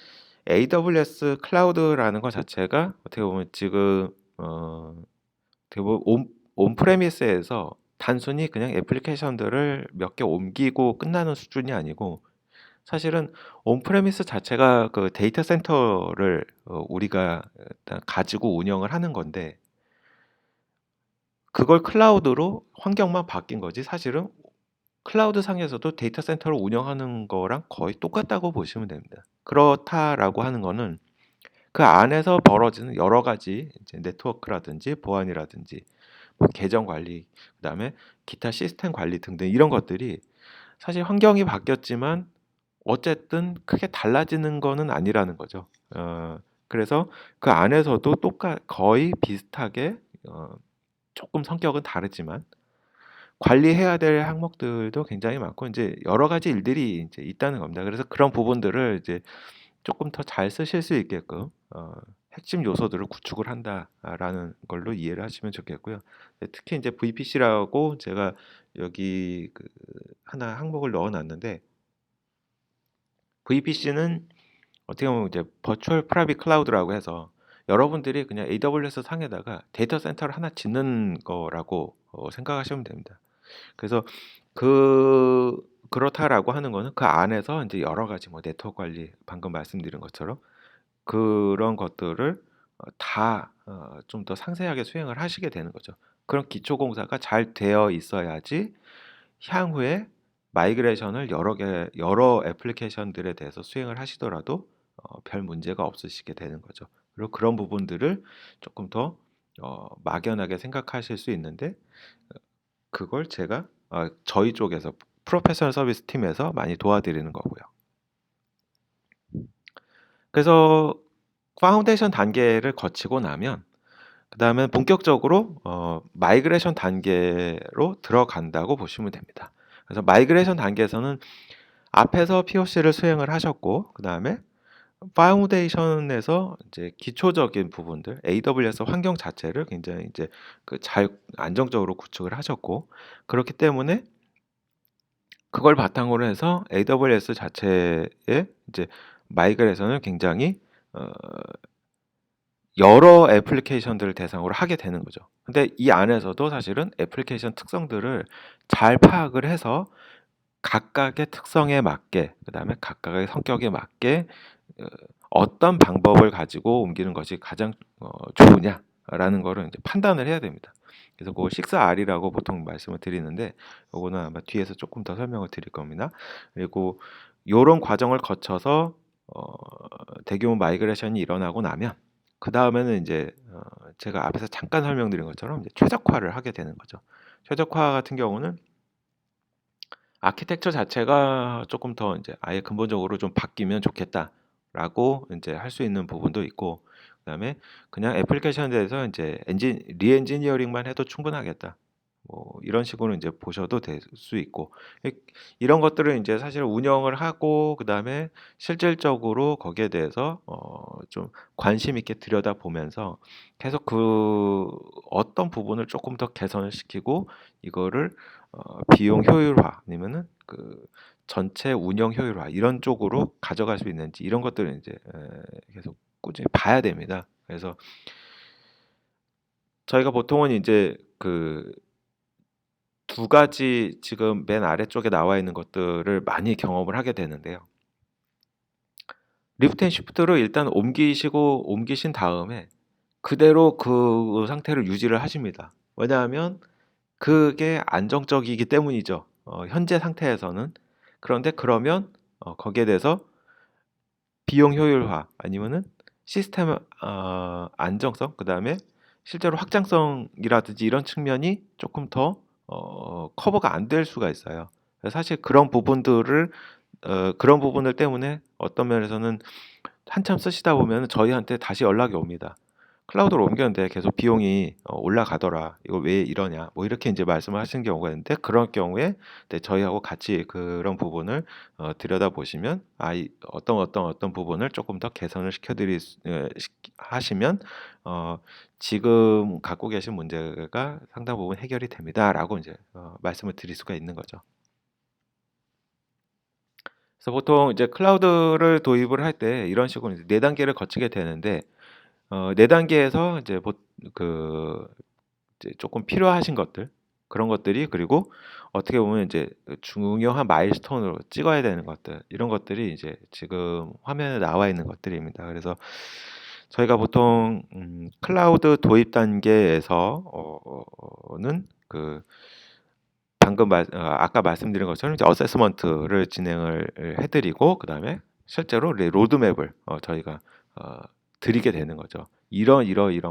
AWS 클라우드라는 것 자체가 어떻게 보면 지금 어떻게 보면 온프레미스에서 단순히 그냥 애플리케이션들을 몇 개 옮기고 끝나는 수준이 아니고 사실은 온프레미스 자체가 그 데이터 센터를 우리가 일단 가지고 운영을 하는 건데 그걸 클라우드로 환경만 바뀐 거지 사실은 클라우드 상에서도 데이터 센터를 운영하는 거랑 거의 똑같다고 보시면 됩니다. 그렇다라고 하는 거는 그 안에서 벌어지는 여러 가지 이제 네트워크라든지 보안이라든지 뭐 계정 관리, 그다음에 기타 시스템 관리 등등 이런 것들이 사실 환경이 바뀌었지만 어쨌든 크게 달라지는 거는 아니라는 거죠. 그래서 그 안에서도 거의 비슷하게 조금 성격은 다르지만 관리해야 될 항목들도 굉장히 많고 이제 여러 가지 일들이 이제 있다는 겁니다. 그래서 그런 부분들을 이제 조금 더 잘 쓰실 수 있게끔 핵심 요소들을 구축을 한다라는 걸로 이해를 하시면 좋겠고요. 네, 특히 이제 VPC라고 제가 여기 그 하나 항목을 넣어놨는데 VPC는 어떻게 보면 이제 버추얼 프라이빗 클라우드라고 해서 여러분들이 그냥 AWS 상에다가 데이터 센터를 하나 짓는 거라고 생각하시면 됩니다. 그래서 그렇다라고 하는 거는 그 안에서 이제 여러 가지 뭐 네트워크 관리 방금 말씀드린 것처럼 그런 것들을 다 좀 더 상세하게 수행을 하시게 되는 거죠. 그런 기초 공사가 잘 되어 있어야지 향후에 마이그레이션을 여러 애플리케이션들에 대해서 수행을 하시더라도 별 문제가 없으시게 되는 거죠. 그리고 그런 부분들을 조금 더 막연하게 생각하실 수 있는데 그걸 제가 저희 쪽에서 프로페셔널 서비스 팀에서 많이 도와드리는 거고요. 그래서 파운데이션 단계를 거치고 나면 그다음에 본격적으로 마이그레이션 단계로 들어간다고 보시면 됩니다. 그래서 마이그레이션 단계에서는 앞에서 POC를 수행을 하셨고 그다음에 파운데이션에서 이제 기초적인 부분들 AWS 환경 자체를 굉장히 이제 그 잘 안정적으로 구축을 하셨고 그렇기 때문에 그걸 바탕으로 해서 AWS 자체의 이제 마이그레이션을 굉장히 어 여러 애플리케이션들을 대상으로 하게 되는 거죠. 근데 이 안에서도 사실은 애플리케이션 특성들을 잘 파악을 해서 각각의 특성에 맞게 그다음에 각각의 성격에 맞게 어 어떤 방법을 가지고 옮기는 것이 가장 좋으냐라는 거를 이제 판단을 해야 됩니다. 그래서 그 6R이라고 보통 말씀을 드리는데 요거는 아마 뒤에서 조금 더 설명을 드릴 겁니다. 그리고 요런 과정을 거쳐서 대규모 마이그레이션이 일어나고 나면 그다음에는 이제 제가 앞에서 잠깐 설명드린 것처럼 이제 최적화를 하게 되는 거죠. 최적화 같은 경우는 아키텍처 자체가 조금 더 이제 아예 근본적으로 좀 바뀌면 좋겠다라고 이제 할 수 있는 부분도 있고 그다음에 그냥 애플리케이션에 대해서 이제 리엔지니어링만 해도 충분하겠다. 뭐 이런 식으로 이제 보셔도 될 수 있고 이런 것들을 이제 사실 운영을 하고 그다음에 실질적으로 거기에 대해서 좀 관심 있게 들여다보면서 계속 그 어떤 부분을 조금 더 개선을 시키고 이거를 비용 효율화 아니면은 그 전체 운영 효율화 이런 쪽으로 가져갈 수 있는지 이런 것들을 이제 계속 꾸준히 봐야 됩니다. 그래서 저희가 보통은 이제 그 두 가지 지금 맨 아래쪽에 나와 있는 것들을 많이 경험을 하게 되는데요. 리프트 앤 시프트로 일단 옮기신 다음에 그대로 그 상태를 유지를 하십니다. 왜냐하면 그게 안정적이기 때문이죠. 현재 상태에서는. 그런데 그러면 거기에 대해서 비용 효율화 아니면은 시스템 안정성 그다음에 실제로 확장성이라든지 이런 측면이 조금 더 커버가 안 될 수가 있어요. 사실 그런 부분들 때문에 어떤 면에서는 한참 쓰시다 보면 저희한테 다시 연락이 옵니다. 클라우드로 옮겼는데 계속 비용이 올라가더라. 이거 왜 이러냐? 뭐 이렇게 이제 말씀을 하시는 경우가 있는데 그런 경우에 네, 저희하고 같이 그런 부분을 들여다 보시면 어떤 부분을 조금 더 개선을 하시면 지금 갖고 계신 문제가 상당 부분 해결이 됩니다라고 이제 말씀을 드릴 수가 있는 거죠. 그래서 보통 이제 클라우드를 도입을 할 때 이런 식으로 이제 4단계를 거치게 되는데 4단계에서 이제 그 이제 조금 필요하신 것들 그런 것들이 그리고 어떻게 보면 이제 중요한 마일스톤으로 찍어야 되는 것들 이런 것들이 이제 지금 화면에 나와 있는 것들입니다. 그래서 저희가 보통 클라우드 도입 단계에서 는 그 방금 아까 말씀드린 것처럼 이제 어세스먼트를 진행을 해드리고 그다음에 실제로 로드맵을 저희가 어, 드리게 되는 거죠. 이런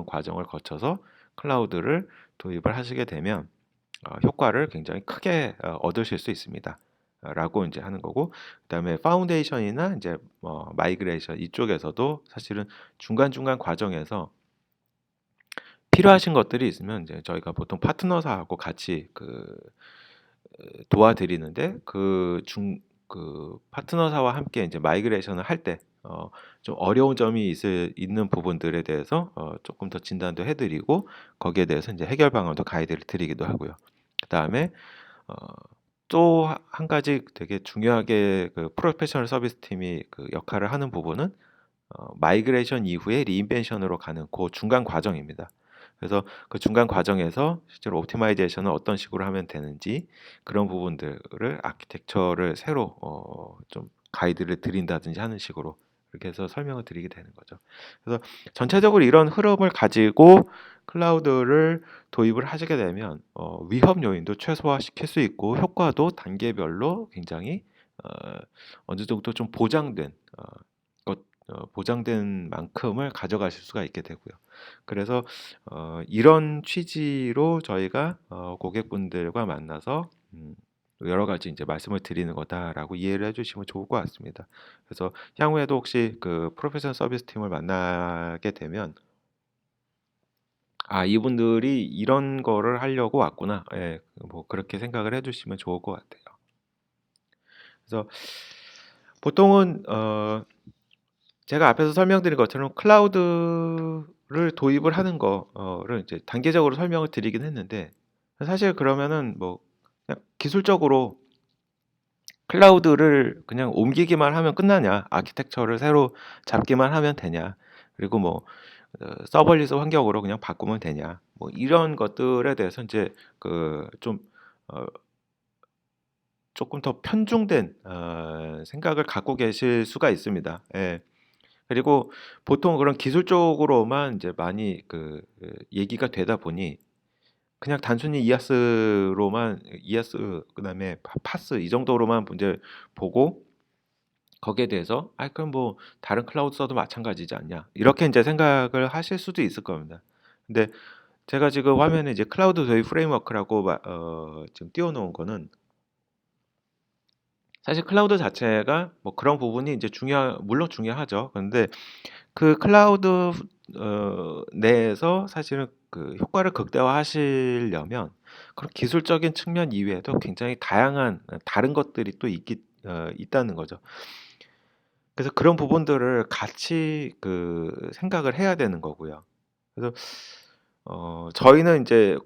과정을 거쳐서 클라우드를 도입을 하시게 되면 효과를 굉장히 크게 얻으실 수 있습니다. 라고 이제 하는 거고 그다음에 파운데이션이나 이제 마이그레이션 이쪽에서도 사실은 중간중간 과정에서 필요하신 것들이 있으면 이제 저희가 보통 파트너사하고 같이 도와드리는데 그 파트너사와 함께 이제 마이그레이션을 할 때 좀 어려운 점이 있는 부분들에 대해서 조금 더 진단도 해드리고 거기에 대해서 이제 해결 방안도 가이드를 드리기도 하고요. 그 다음에 또 한 가지 되게 중요하게 그 프로페셔널 서비스 팀이 그 역할을 하는 부분은 마이그레이션 이후에 리인벤션으로 가는 그 중간 과정입니다. 그래서 그 중간 과정에서 실제로 옵티마이제이션을 어떤 식으로 하면 되는지 그런 부분들을 아키텍처를 새로 좀 가이드를 드린다든지 하는 식으로 이렇게 해서 설명을 드리게 되는 거죠. 그래서 전체적으로 이런 흐름을 가지고 클라우드를 도입을 하시게 되면 위험 요인도 최소화시킬 수 있고 효과도 단계별로 굉장히 어, 어느 정도 좀 보장된 만큼을 가져가실 수가 있게 되고요. 그래서 이런 취지로 저희가 고객분들과 만나서 여러 가지 이제 말씀을 드리는 거다라고 이해를 해주시면 좋을 것 같습니다. 그래서 향후에도 혹시 그 프로페셔널 서비스 팀을 만나게 되면 이분들이 이런 거를 하려고 왔구나. 예, 뭐 그렇게 생각을 해주시면 좋을 것 같아요. 그래서 보통은 제가 앞에서 설명드린 것처럼 클라우드를 도입을 하는 거를 이제 단계적으로 설명을 드리긴 했는데 사실 그러면은 뭐 그냥 기술적으로 클라우드를 그냥 옮기기만 하면 끝나냐? 아키텍처를 새로 잡기만 하면 되냐? 그리고 뭐 서버리스 환경으로 그냥 바꾸면 되냐? 뭐 이런 것들에 대해서 이제 좀 조금 더 편중된 생각을 갖고 계실 수가 있습니다. 예. 그리고 보통 그런 기술 쪽으로만 이제 많이 얘기가 되다 보니 그냥 단순히 이아스 그다음에 파스 이 정도로만 이제 보고 거기에 대해서 그럼 뭐 다른 클라우드 써도 마찬가지지 않냐 이렇게 이제 생각을 하실 수도 있을 겁니다. 근데 제가 지금 화면에 이제 클라우드 도입 프레임워크라고 지금 띄워놓은 거는 사실 클라우드 자체가 뭐 그런 부분이 이제 물론 중요하죠. 그런데 그 클라우드 내에서 사실은 그 효과를 극대화하시려면 그런 기술적인 측면 이외에도 굉장히 다양한 다른 것들이 또 있다는 거죠. 그래서 그런 부분들을 같이 생각을 해야 되는 거고요. 그래서 저희는 이제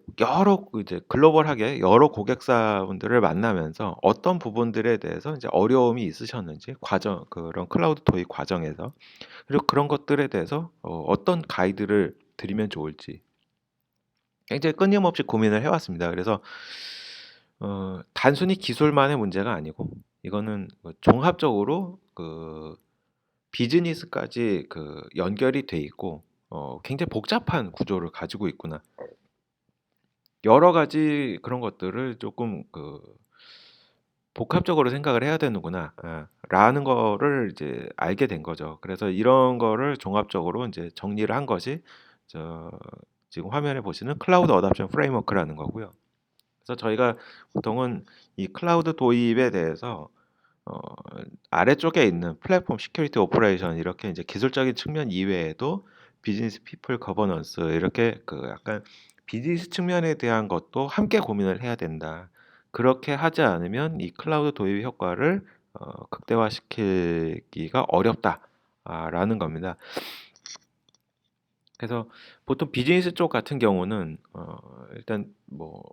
글로벌하게 여러 고객사분들을 만나면서 어떤 부분들에 대해서 이제 어려움이 있으셨는지 그런 클라우드 도입 과정에서 그리고 그런 것들에 대해서 어떤 가이드를 드리면 좋을지 굉장히 끊임없이 고민을 해왔습니다. 그래서 단순히 기술만의 문제가 아니고 이거는 종합적으로 비즈니스까지 연결이 돼 있고 굉장히 복잡한 구조를 가지고 있구나. 여러 가지 그런 것들을 조금 복합적으로 생각을 해야 되는구나. 라는 거를 이제 알게 된 거죠. 그래서 이런 거를 종합적으로 이제 정리를 한 것이 저 지금 화면에 보시는 클라우드 어답션 프레임워크라는 거고요. 그래서 저희가 보통은 이 클라우드 도입에 대해서 어, 아래쪽에 있는 플랫폼 시큐리티 오퍼레이션 이렇게 이제 기술적인 측면 이외에도 비즈니스 피플 거버넌스 이렇게 약간 비즈니스 측면에 대한 것도 함께 고민을 해야 된다. 그렇게 하지 않으면 이 클라우드 도입 효과를 극대화시키기가 어렵다라는 겁니다. 그래서 보통 비즈니스 쪽 같은 경우는 일단 뭐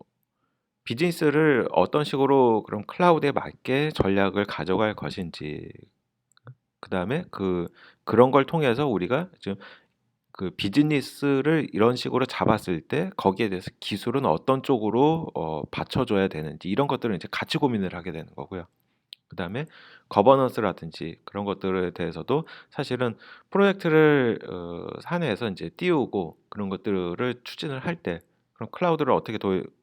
비즈니스를 어떤 식으로 그럼 클라우드에 맞게 전략을 가져갈 것인지 그다음에 그런 걸 통해서 우리가 지금 그 비즈니스를 이런 식으로 잡았을 때 거기에 대해서 기술은 어떤 쪽으로 받쳐줘야 되는지 이런 것들을 이제 같이 고민을 하게 되는 거고요. 그다음에 거버넌스라든지 그런 것들에 대해서도 사실은 프로젝트를 사내에서 이제 띄우고 그런 것들을 추진을 할 때 그럼 클라우드를 어떻게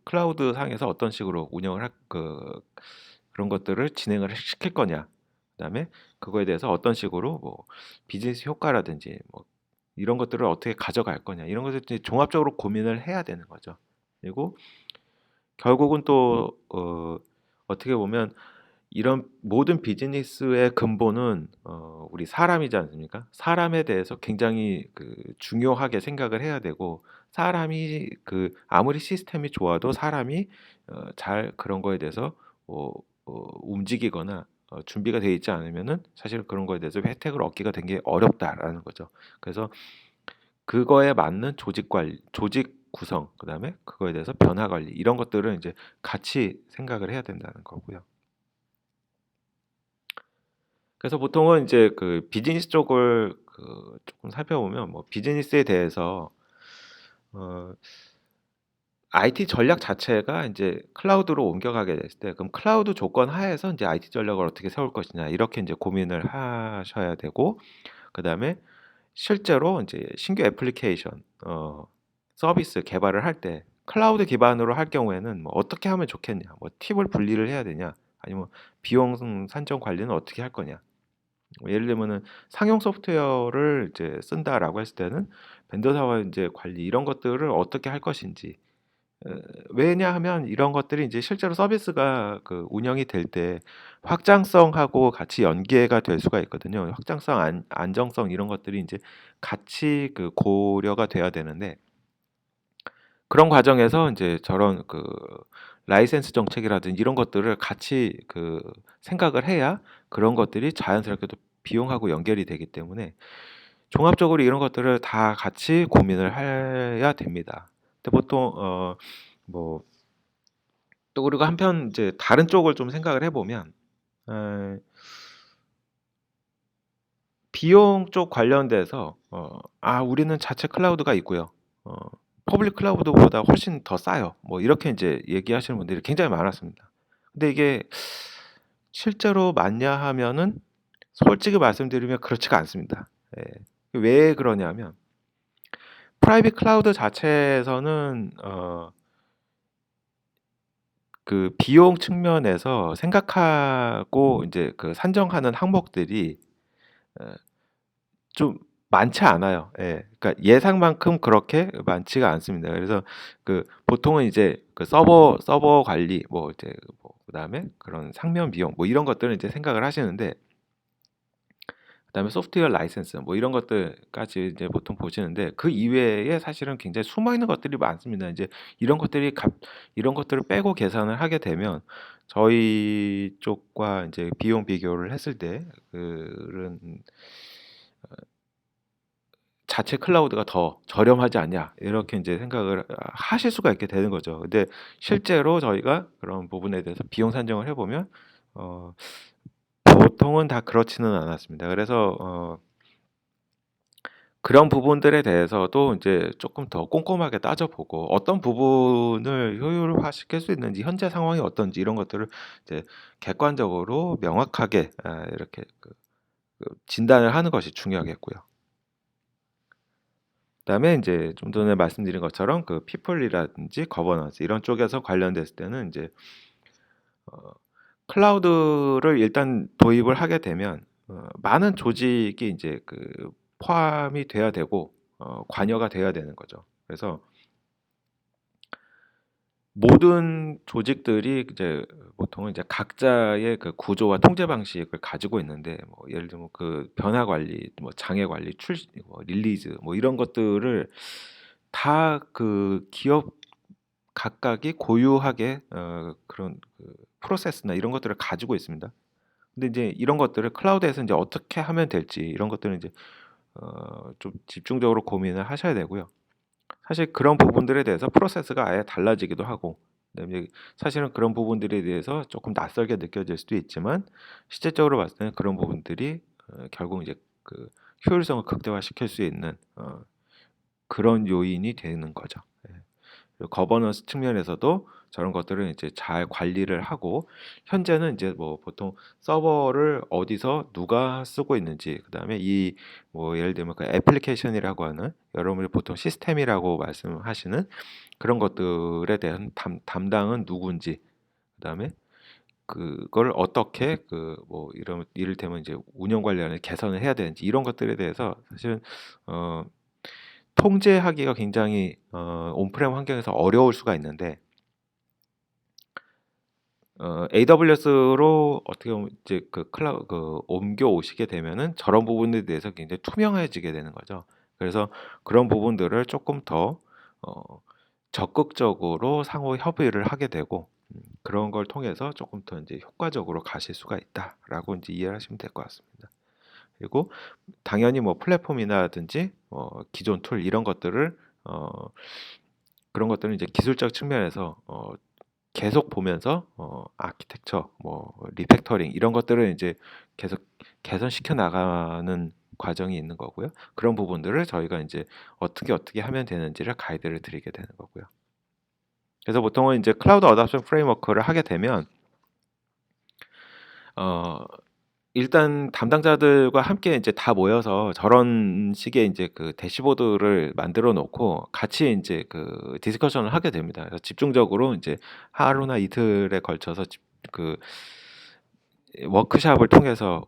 클라우드 상에서 어떤 식으로 운영을 그런 것들을 진행을 시킬 거냐. 그다음에 그거에 대해서 어떤 식으로 뭐 비즈니스 효과라든지 뭐 이런 것들을 어떻게 가져갈 거냐. 이런 것을 이제 종합적으로 고민을 해야 되는 거죠. 그리고 결국은 또 어떻게 보면 이런 모든 비즈니스의 근본은 우리 사람이지 않습니까? 사람에 대해서 굉장히 중요하게 생각을 해야 되고 사람이 아무리 시스템이 좋아도 사람이 잘 그런 거에 대해서 어, 움직이거나 준비가 되어 있지 않으면은 사실 그런 거에 대해서 혜택을 얻기가 되게 어렵다라는 거죠. 그래서 그거에 맞는 조직 관리, 조직 구성, 그다음에 그거에 대해서 변화 관리 이런 것들은 이제 같이 생각을 해야 된다는 거고요. 그래서 보통은 이제 그 비즈니스 쪽을 조금 살펴보면 뭐 비즈니스에 대해서 어, IT 전략 자체가 이제 클라우드로 옮겨가게 됐을 때 그럼 클라우드 조건 하에서 이제 IT 전략을 어떻게 세울 것이냐 이렇게 이제 고민을 하셔야 되고 그다음에 실제로 이제 신규 애플리케이션 서비스 개발을 할 때 클라우드 기반으로 할 경우에는 뭐 어떻게 하면 좋겠냐, 뭐 팁을 분리를 해야 되냐, 아니면 비용 산정 관리는 어떻게 할 거냐. 뭐 예를 들면은 상용 소프트웨어를 이제 쓴다라고 했을 때는 벤더사와 이제 관리 이런 것들을 어떻게 할 것인지 어, 왜냐하면 이런 것들이 이제 실제로 서비스가 운영이 될 때 확장성하고 같이 연계가 될 수가 있거든요. 확장성, 안정성 이런 것들이 이제 같이 고려가 돼야 되는데 그런 과정에서 이제 저런 라이센스 정책이라든지 이런 것들을 같이 생각을 해야 그런 것들이 자연스럽게 또 비용하고 연결이 되기 때문에 종합적으로 이런 것들을 다 같이 고민을 해야 됩니다. 근데 보통 뭐 또 그리고 한편 이제 다른 쪽을 좀 생각을 해보면 에, 비용 쪽 관련돼서 우리는 자체 클라우드가 있고요. 어, 퍼블릭 클라우드보다 훨씬 더 싸요. 뭐 이렇게 이제 얘기하시는 분들이 굉장히 많았습니다. 근데 이게 실제로 맞냐 하면은 솔직히 말씀드리면 그렇지가 않습니다. 예. 왜 그러냐면 프라이빗 클라우드 자체에서는 그 비용 측면에서 생각하고 이제 산정하는 항목들이 어, 좀 많지 않아요. 예. 그러니까 예상만큼 그렇게 많지가 않습니다. 그래서 보통은 이제 서버 관리 뭐 이제 뭐 그다음에 그런 상면 비용 뭐 이런 것들은 이제 생각을 하시는데 그다음에 소프트웨어 라이센스 뭐 이런 것들까지 이제 보통 보시는데 그 이외에 사실은 굉장히 숨어 있는 것들이 많습니다. 이제 이런 것들이 이런 것들을 빼고 계산을 하게 되면 저희 쪽과 이제 비용 비교를 했을 때 그런 자체 클라우드가 더 저렴하지 않냐 이렇게 이제 생각을 하실 수가 있게 되는 거죠. 근데 실제로 저희가 그런 부분에 대해서 비용 산정을 해보면 어, 보통은 다 그렇지는 않았습니다. 그래서 그런 부분들에 대해서도 이제 조금 더 꼼꼼하게 따져보고 어떤 부분을 효율화시킬 수 있는지 현재 상황이 어떤지 이런 것들을 이제 객관적으로 명확하게 이렇게 진단을 하는 것이 중요하겠고요. 그다음에 이제 좀 전에 말씀드린 것처럼 피플이라든지 거버넌스 이런 쪽에서 관련됐을 때는 이제 어, 클라우드를 일단 도입을 하게 되면 많은 조직이 이제 포함이 돼야 되고 관여가 돼야 되는 거죠. 그래서 모든 조직들이 이제 보통은 이제 각자의 구조와 통제 방식을 가지고 있는데 뭐 예를 들면 변화 관리, 뭐 장애 관리, 뭐 릴리즈 뭐 이런 것들을 다 기업 각각이 고유하게 그런 프로세스나 이런 것들을 가지고 있습니다. 근데 이제 이런 것들을 클라우드에서 이제 어떻게 하면 될지 이런 것들은 이제 좀 집중적으로 고민을 하셔야 되고요. 사실 그런 부분들에 대해서 프로세스가 아예 달라지기도 하고 그다음에 사실은 그런 부분들에 대해서 조금 낯설게 느껴질 수도 있지만 실질적으로 봤을 때는 그런 부분들이 결국 이제 효율성을 극대화시킬 수 있는 그런 요인이 되는 거죠. 예. 그리고 거버넌스 측면에서도 저런 것들을 이제 잘 관리를 하고 현재는 이제 뭐 보통 서버를 어디서 누가 쓰고 있는지 그다음에 이 뭐 예를 들면 그 애플리케이션이라고 하는 여러분이 보통 시스템이라고 말씀하시는 그런 것들에 대한 담당은 누군지 그다음에 그걸 어떻게 그 뭐 이런 이를테면 이제 운영 관련을 개선을 해야 되는지 이런 것들에 대해서 사실은 어 통제하기가 굉장히 온프렘 환경에서 어려울 수가 있는데 AWS로 어떻게 보면 이제 옮겨 오시게 되면은 저런 부분에 대해서 굉장히 투명해지게 되는 거죠. 그래서 그런 부분들을 조금 더 어 적극적으로 상호 협의를 하게 되고 그런 걸 통해서 조금 더 이제 효과적으로 가실 수가 있다라고 이제 이해를 하시면 될 것 같습니다. 그리고 당연히 뭐 플랫폼이라든지 기존 툴 이런 것들을 어 그런 것들은 이제 기술적 측면에서 계속 보면서 아키텍처 뭐 리팩터링 이런 것들을 이제 계속 개선시켜 나가는 과정이 있는 거고요. 그런 부분들을 저희가 이제 어떻게 하면 되는지를 가이드를 드리게 되는 거고요. 그래서 보통은 이제 클라우드 어답션 프레임워크를 하게 되면 어 일단 담당자들과 함께 이제 다 모여서 저런 식의 이제 그 대시보드를 만들어 놓고 같이 이제 그 디스커션을 하게 됩니다. 그래서 집중적으로 이제 하루나 이틀에 걸쳐서 그 워크샵을 통해서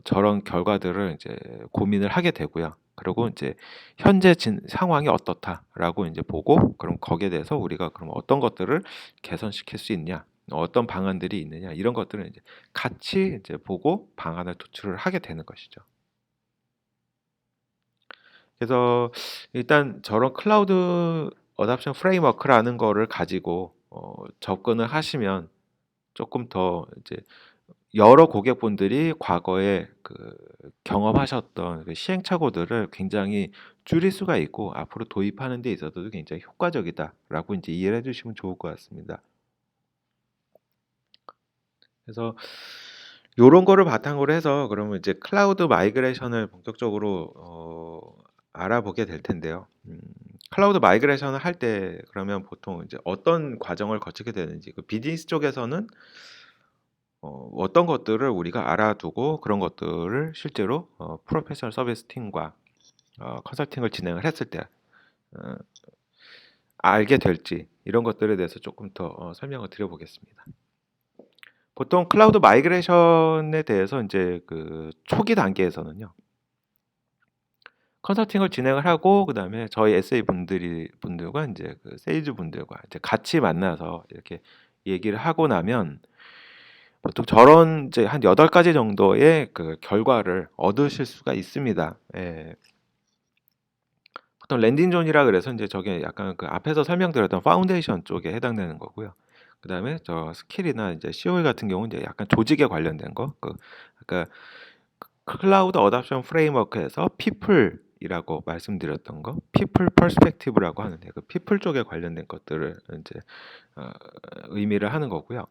저런 결과들을 이제 고민을 하게 되고요. 그리고 이제 현재 상황이 어떻다라고 이제 보고 그럼 거기에 대해서 우리가 그럼 어떤 것들을 개선시킬 수 있냐, 어떤 방안들이 있느냐 이런 것들을 이제 같이 이제 보고 방안을 도출을 하게 되는 것이죠. 그래서 일단 저런 클라우드 어답션 프레임워크라는 거를 가지고 접근을 하시면 조금 더 이제 여러 고객분들이 과거에 경험하셨던 그 시행착오들을 굉장히 줄일 수가 있고 앞으로 도입하는 데 있어서도 굉장히 효과적이다라고 이제 이해를 해주시면 좋을 것 같습니다. 그래서 요런 거를 바탕으로 해서 그러면 이제 클라우드 마이그레이션을 본격적으로 알아보게 될 텐데요. 클라우드 마이그레이션을 할 때 그러면 보통 이제 어떤 과정을 거치게 되는지 그 비즈니스 쪽에서는 어떤 것들을 우리가 알아두고 그런 것들을 실제로 프로페셔널 서비스 팀과 컨설팅을 진행을 했을 때 어, 알게 될지 이런 것들에 대해서 조금 더 설명을 드려보겠습니다. 보통 클라우드 마이그레이션에 대해서 이제 그 초기 단계에서는요. 컨설팅을 진행을 하고 그다음에 저희 SA 분들과 이제 그 세일즈 분들과 이제 같이 만나서 이렇게 얘기를 하고 나면 보통 저런 이제 한 8가지 정도의 그 결과를 얻으실 수가 있습니다. 예. 보통 랜딩 존이라 그래서 이제 저게 약간 그 앞에서 설명드렸던 파운데이션 쪽에 해당되는 거고요. 그다음에 저 스킬이나 이제 COE 같은 경우는 이제 약간 조직에 관련된 거. 그러니까 클라우드 어답션 프레임워크에서 people이라고 말씀드렸던 거, people perspective라고 하는데 그 people 쪽에 관련된 것들을 이제 어, 의미를 하는 거고요.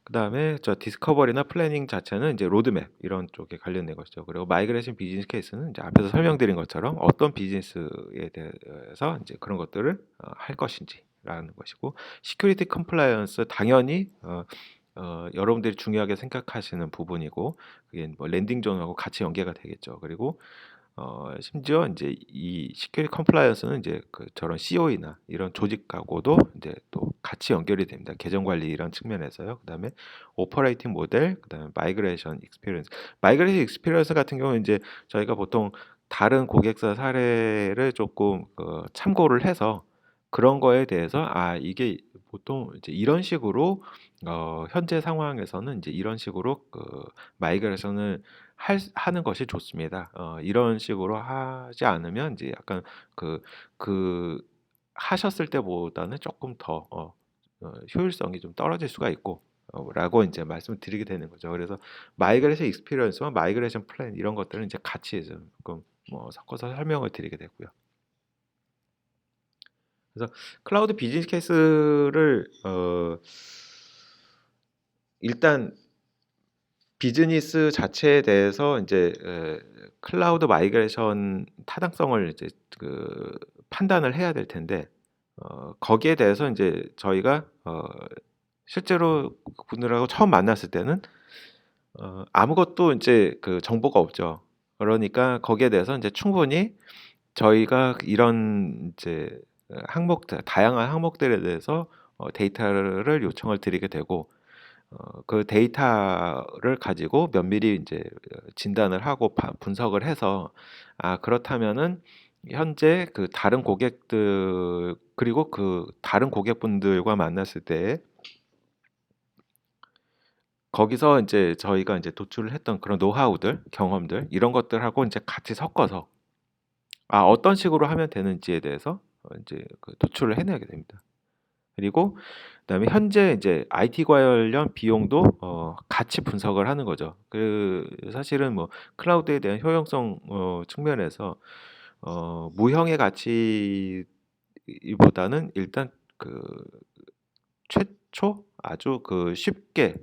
그다음에 저 디스커버리나 플래닝 자체는 이제 로드맵 이런 쪽에 관련된 것이죠. 그리고 마이그레이션 비즈니스 케이스는 이제 앞에서 설명드린 것처럼 어떤 비즈니스에 대해서 이제 그런 것들을 할 것인지라는 것이고 시큐리티 컴플라이언스 당연히 여러분들이 중요하게 생각하시는 부분이고 그게 뭐 랜딩 존하고 같이 연계가 되겠죠. 그리고 심지어 이제 이 시큐리티 컴플라이언스는 이제 저런 COE나 이런 조직하고도 이제 또 같이 연결이 됩니다. 계정 관리 이런 측면에서요. 그다음에 오퍼레이팅 모델, 그다음에 마이그레이션 익스피리언스. 마이그레이션 익스피리언스 같은 경우는 이제 저희가 보통 다른 고객사 사례를 조금 참고를 해서 그런 거에 대해서 이게 보통 이제 이런 식으로 현재 상황에서는 이제 이런 식으로 마이그레이션을 하는 것이 좋습니다. 이런 식으로 하지 않으면 이제 약간 그, 그 하셨을 때보다는 조금 더 효율성이 좀 떨어질 수가 있고 라고 이제 말씀을 드리게 되는 거죠. 그래서 마이그레이션 익스피리언스와 마이그레이션 플랜 이런 것들은 이제 같이 조금 뭐 섞어서 설명을 드리게 되고요. 그래서 클라우드 비즈니스 케이스를 일단 비즈니스 자체에 대해서 인제 클라우드 마이그레이션 타당성을 이제 그 판단을 해야 될 텐데 거기에 대해서 인제 저희가 실제로 그분들하고 처음 만났을 때는 아무것도 인제 그 정보가 없죠. 그러니까 거기에 대해서 인제 충분히 저희가 이런 이제 항목들 다양한 항목들에 대해서 데이터를 요청을 드리게 되고 그 데이터를 가지고 면밀히 인제 진단을 하고 분석을 해서 그렇다면은 현재 그 다른 고객들 그리고 그 다른 고객분들과 만났을 때 거기서 인제 저희가 인제 도출을 했던 그런 노하우들, 경험들 이런 것들하고 인제 같이 섞어서 어떤 식으로 하면 되는지에 대해서 인제 그 도출을 해내게 됩니다. 그리고 그다음에 현재 이제 IT 관련 비용도 같이 분석을 하는 거죠. 사실은 뭐 클라우드에 대한 효용성 측면에서 무형의 가치보다는 일단 그 최초 아주 그 쉽게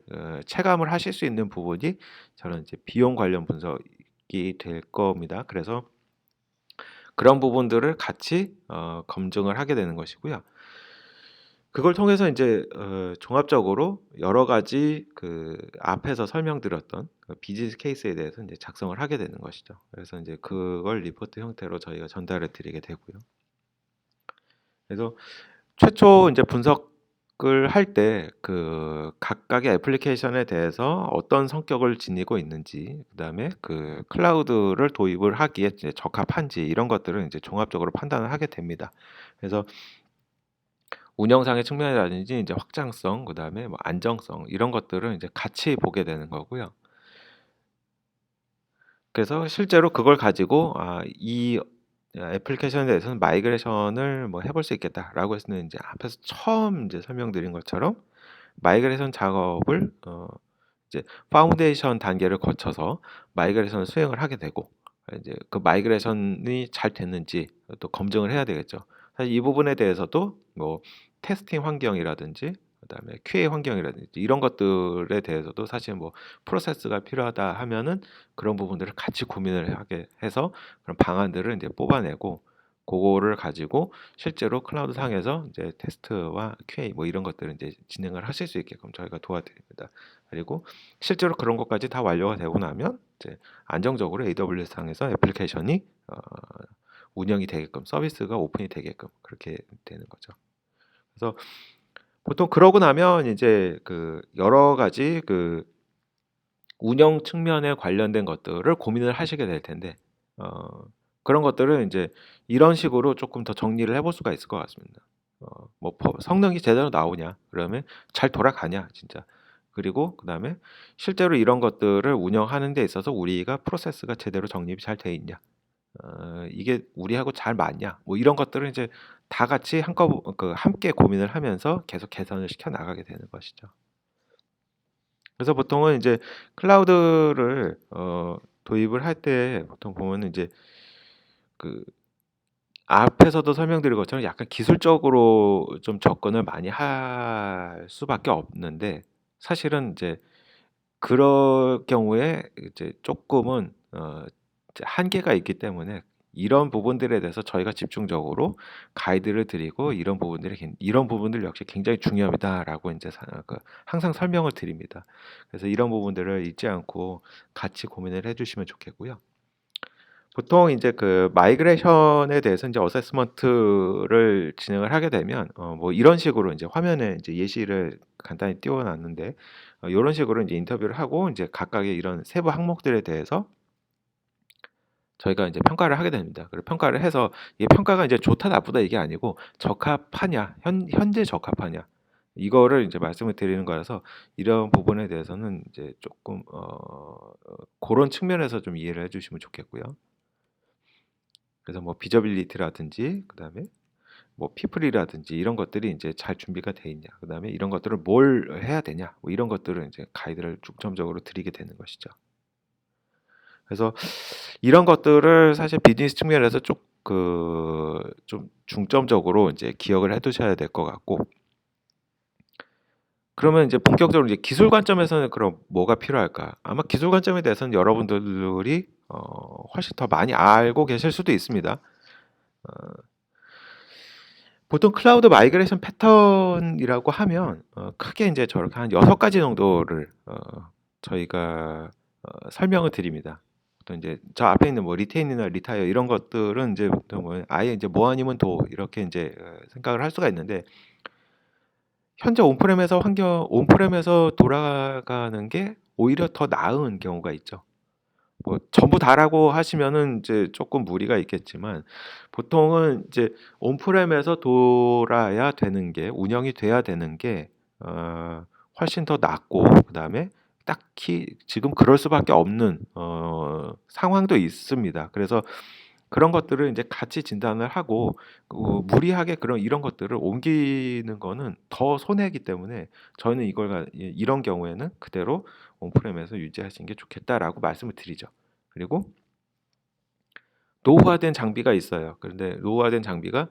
체감을 하실 수 있는 부분이 저는 이제 비용 관련 분석이 될 겁니다. 그래서 그런 부분들을 같이 검증을 하게 되는 것이고요. 그걸 통해서 인제 종합적으로 여러 가지 그 앞에서 설명드렸던 그 비즈니스 케이스에 대해서 인제 작성을 하게 되는 것이죠. 그래서 인제 그걸 리포트 형태로 저희가 전달을 드리게 되고요. 그래서 최초 인제 분석을 할 때 그 각각의 애플리케이션에 대해서 어떤 성격을 지니고 있는지 그다음에 그 클라우드를 도입을 하기에 이제 적합한지 이런 것들을 인제 종합적으로 판단을 하게 됩니다. 그래서 운영상의 측면이라든지 이제 확장성 그다음에 뭐 안정성 이런 것들을 이제 같이 보게 되는 거고요. 그래서 실제로 그걸 가지고 이 애플리케이션에 대해서는 마이그레이션을 뭐 해볼 수 있겠다라고 해서 인제 앞에서 처음 인제 설명드린 것처럼 마이그레이션 작업을 이제 파운데이션 단계를 거쳐서 마이그레이션을 수행을 하게 되고 이제 그 마이그레이션이 잘 됐는지 또 검증을 해야 되겠죠. 사실 이 부분에 대해서도 뭐 테스팅 환경이라든지 그다음에 QA 환경이라든지 이런 것들에 대해서도 사실 뭐 프로세스가 필요하다 하면은 그런 부분들을 같이 고민을 하게 해서 그런 방안들을 인제 뽑아내고 고거를 가지고 실제로 클라우드 상에서 이제 테스트와 QA 뭐 이런 것들을 인제 진행을 하실 수 있게끔 저희가 도와드립니다. 그리고 실제로 그런 것까지 다 완료가 되고 나면 이제 안정적으로 AWS 상에서 애플리케이션이 운영이 되게끔 서비스가 오픈이 되게끔 그렇게 되는 거죠. 그래서 보통 그러고 나면 이제 그 여러 가지 그 운영 측면에 관련된 것들을 고민을 하시게 될 텐데 어 그런 것들을 인제 이런 식으로 쪼끔 더 정리를 해볼 수가 있을 것 같습니다. 뭐 성능이 제대로 나오냐? 그러면 잘 돌아가냐 진짜? 그리고 그다음에 실제로 이런 것들을 운영하는 데 있어서 우리가 프로세스가 제대로 정립이 잘 돼 있냐? 이게 우리하고 잘 맞냐? 뭐 이런 것들을 이제 다 같이 함께 고민을 하면서 계속 개선을 시켜 나가게 되는 것이죠. 그래서 보통은 인제 클라우드를 도입을 할 때 보통 보면은 인제 그 앞에서도 설명드린 것처럼 약간 기술적으로 좀 접근을 많이 할 수밖에 없는데 사실은 이제 그럴 경우에 이제 쪼끔은 이제 한계가 있기 때문에 이런 부분들에 대해서 저희가 집중적으로 가이드를 드리고 "이런 부분들 역시 굉장히 중요합니다."라고 인제 항상 설명을 드립니다. 그래서 이런 부분들을 잊지 않고 같이 고민을 해 주시면 좋겠고요. 보통 인제 그 마이그레이션에 대해서 인제 어세스먼트를 진행을 하게 되면 뭐 이런 식으로 인제 화면에 인제 예시를 간단히 띄워 놨는데 요런 식으로 인제 인터뷰를 하고 인제 각각의 이런 세부 항목들에 대해서 저희가 인제 평가를 하게 됩니다. 그리고 평가를 해서 이 평가가 이제 좋다 나쁘다 이게 아니고 적합하냐, 현재 적합하냐 이거를 인제 말씀을 드리는 거라서 이런 부분에 대해서는 이제 쪼끔 고런 측면에서 좀 이해를 해 주시면 좋겠고요. 그래서 뭐 비저빌리티라든지 그다음에 뭐 피플이라든지 이런 것들이 인제 잘 준비가 돼 있냐 그다음에 이런 것들을 뭘 해야 되냐 뭐 이런 것들을 인제 가이드를 중점적으로 드리게 되는 것이죠. 그래서 이런 것들을 사실 비즈니스 측면에서 좀 중점적으로 인제 기억을 해 두셔야 될 것 같고 그러면 이제 본격적으로 이제 기술 관점에서는 그럼 뭐가 필요할까? 아마 기술 관점에 대해서는 여러분들이 훨씬 더 많이 알고 계실 수도 있습니다. 어, 보통 클라우드 마이그레이션 패턴이라고 하면 크게 이제 저렇게 한 6가지 정도를 저희가 설명을 드립니다. 또 이제 저 앞에 있는 뭐 리테인이나 리타이어 이런 것들은 이제 보통 뭐 아예 이제 뭐 아니면 도 이렇게 이제 생각을 할 수가 있는데, 현재 온프렘에서 돌아가는 게 오히려 더 나은 경우가 있죠. 뭐 전부 다라고 하시면은 이제 조금 무리가 있겠지만, 보통은 이제 온프렘에서 돌아야 되는 게, 운영이 돼야 되는 게 훨씬 더 낫고, 그다음에 딱히 지금 그럴 수밖에 없는 상황도 있습니다. 그래서 그런 것들을 이제 같이 진단을 하고, 무리하게 이런 것들을 옮기는 거는 더 손해이기 때문에 저희는 이런 경우에는 그대로 온프렘에서 유지하시는 게 좋겠다라고 말씀을 드리죠. 그리고 노후화된 장비가 있어요. 그런데 노후화된 장비가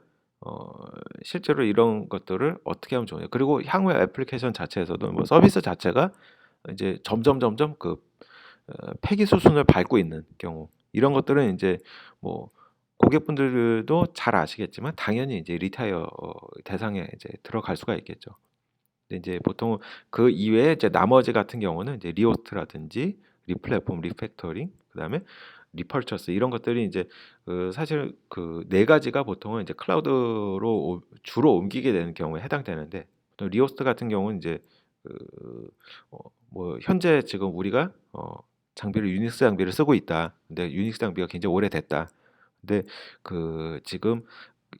실제로 이런 것들을 어떻게 하면 좋아요. 그리고 향후에 애플리케이션 자체에서도 뭐 서비스 자체가 이제 점점 폐기 수순을 밟고 있는 경우, 이런 것들은 이제 뭐 고객분들도 잘 아시겠지만 당연히 이제 리타이어 대상에 이제 들어갈 수가 있겠죠. 근데 이제 보통 그 이외에 이제 나머지 같은 경우는 이제 리호스트라든지 리플랫폼, 리팩토링, 그다음에 리퍼처스, 이런 것들이 이제 사실 그 네 가지가 보통은 이제 클라우드로 주로 옮기게 되는 경우에 해당되는데, 또 리호스트 같은 경우는 이제 뭐 현재 지금 우리가 유닉스 장비를 쓰고 있다. 근데 유닉스 장비가 굉장히 오래됐다. 근데 지금